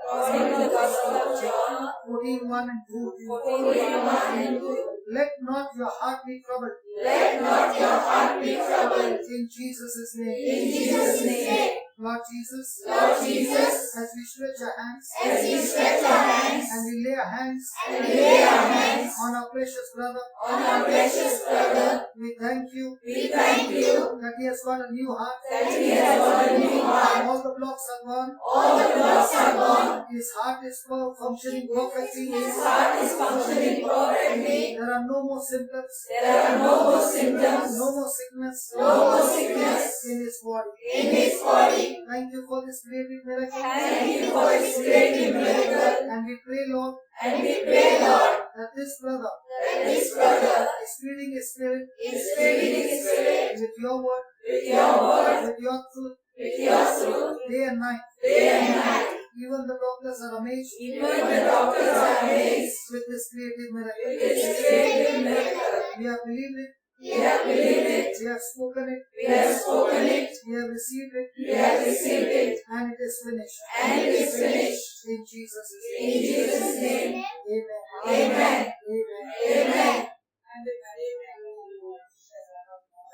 According to the Gospel of John. 14:1 and 2. 14:1 and 2. Let not your heart be troubled. Let not your heart be troubled. In Jesus' name. In Jesus' name. Lord Jesus. Lord Jesus. As we stretch our hands. As we stretch our hands. And we lay our hands. And we lay our hands. On our precious brother. On our precious brother. We thank you. We thank you. That he has got a new heart. That he has got a new heart. All the blocks are gone. All the blocks are gone. His heart is functioning perfectly. His heart is functioning perfectly. There are no more symptoms. There are no more symptoms. No more sickness. No more sickness. In his body. In his body. Thank you for this creative miracle. Thank you for this creative miracle. And we pray, Lord. And we pray, Lord. That this brother. That this brother. Is feeding his spirit. Is feeding his spirit. With your word. With your word. With your truth. With your truth. Day and night. Day and night. Even the doctors are amazed. Even the doctors are amazed. With this creative miracle. With this creative miracle. We have believed it. We have believed it. We have spoken it. We have spoken it. We have received it. We have received it. And it is finished. And it is finished. In Jesus' name. In Jesus' name. Amen. Amen. Amen. Amen.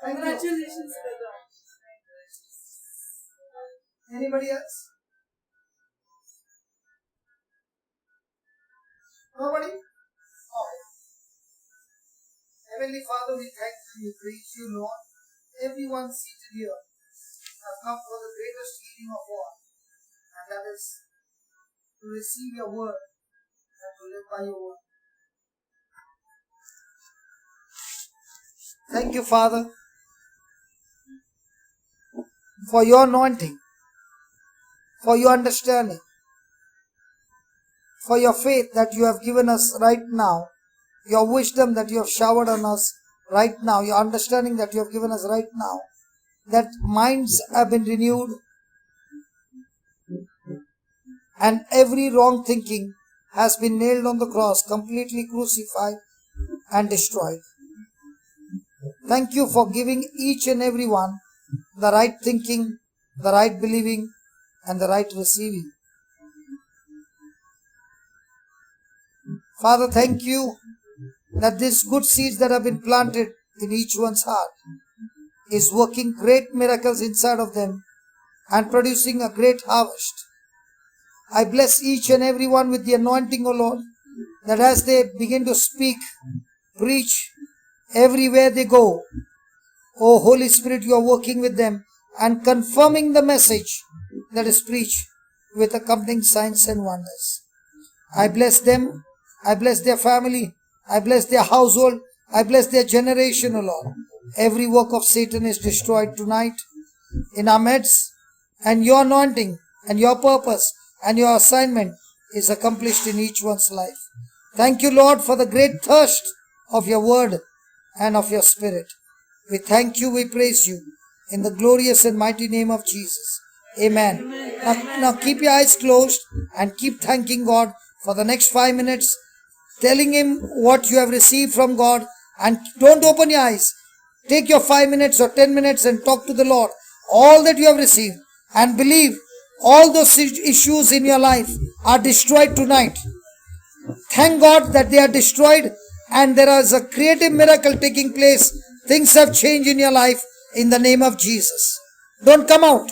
Congratulations, brother. Anybody else? Nobody? Okay. Heavenly Father, we thank you, we praise you, Lord. Everyone seated here have come for the greatest healing of all, and that is to receive your word and to live by your word. Thank you, Father, for your anointing, for your understanding, for your faith that you have given us right now, your wisdom that you have showered on us right now, your understanding that you have given us right now, that minds have been renewed and every wrong thinking has been nailed on the cross, completely crucified and destroyed. Thank you for giving each and every one the right thinking, the right believing, and the right receiving. Father, thank you that these good seeds that have been planted in each one's heart is working great miracles inside of them and producing a great harvest. I bless each and every one with the anointing, O Lord, that as they begin to speak, preach, everywhere they go, O Holy Spirit, you are working with them and confirming the message that is preached with accompanying signs and wonders. I bless them, I bless their family, I bless their household, I bless their generation, O Lord. Every work of Satan is destroyed tonight in our midst, and your anointing and your purpose and your assignment is accomplished in each one's life. Thank you, Lord, for the great thirst of your word and of your spirit. We thank you, we praise you in the glorious and mighty name of Jesus. Amen. Now keep your eyes closed and keep thanking God for the next 5 minutes, telling Him what you have received from God, and don't open your eyes. Take your 5 minutes or 10 minutes and talk to the Lord. All that you have received, and believe all those issues in your life are destroyed tonight. Thank God that they are destroyed and there is a creative miracle taking place. Things have changed in your life in the name of Jesus. Don't come out.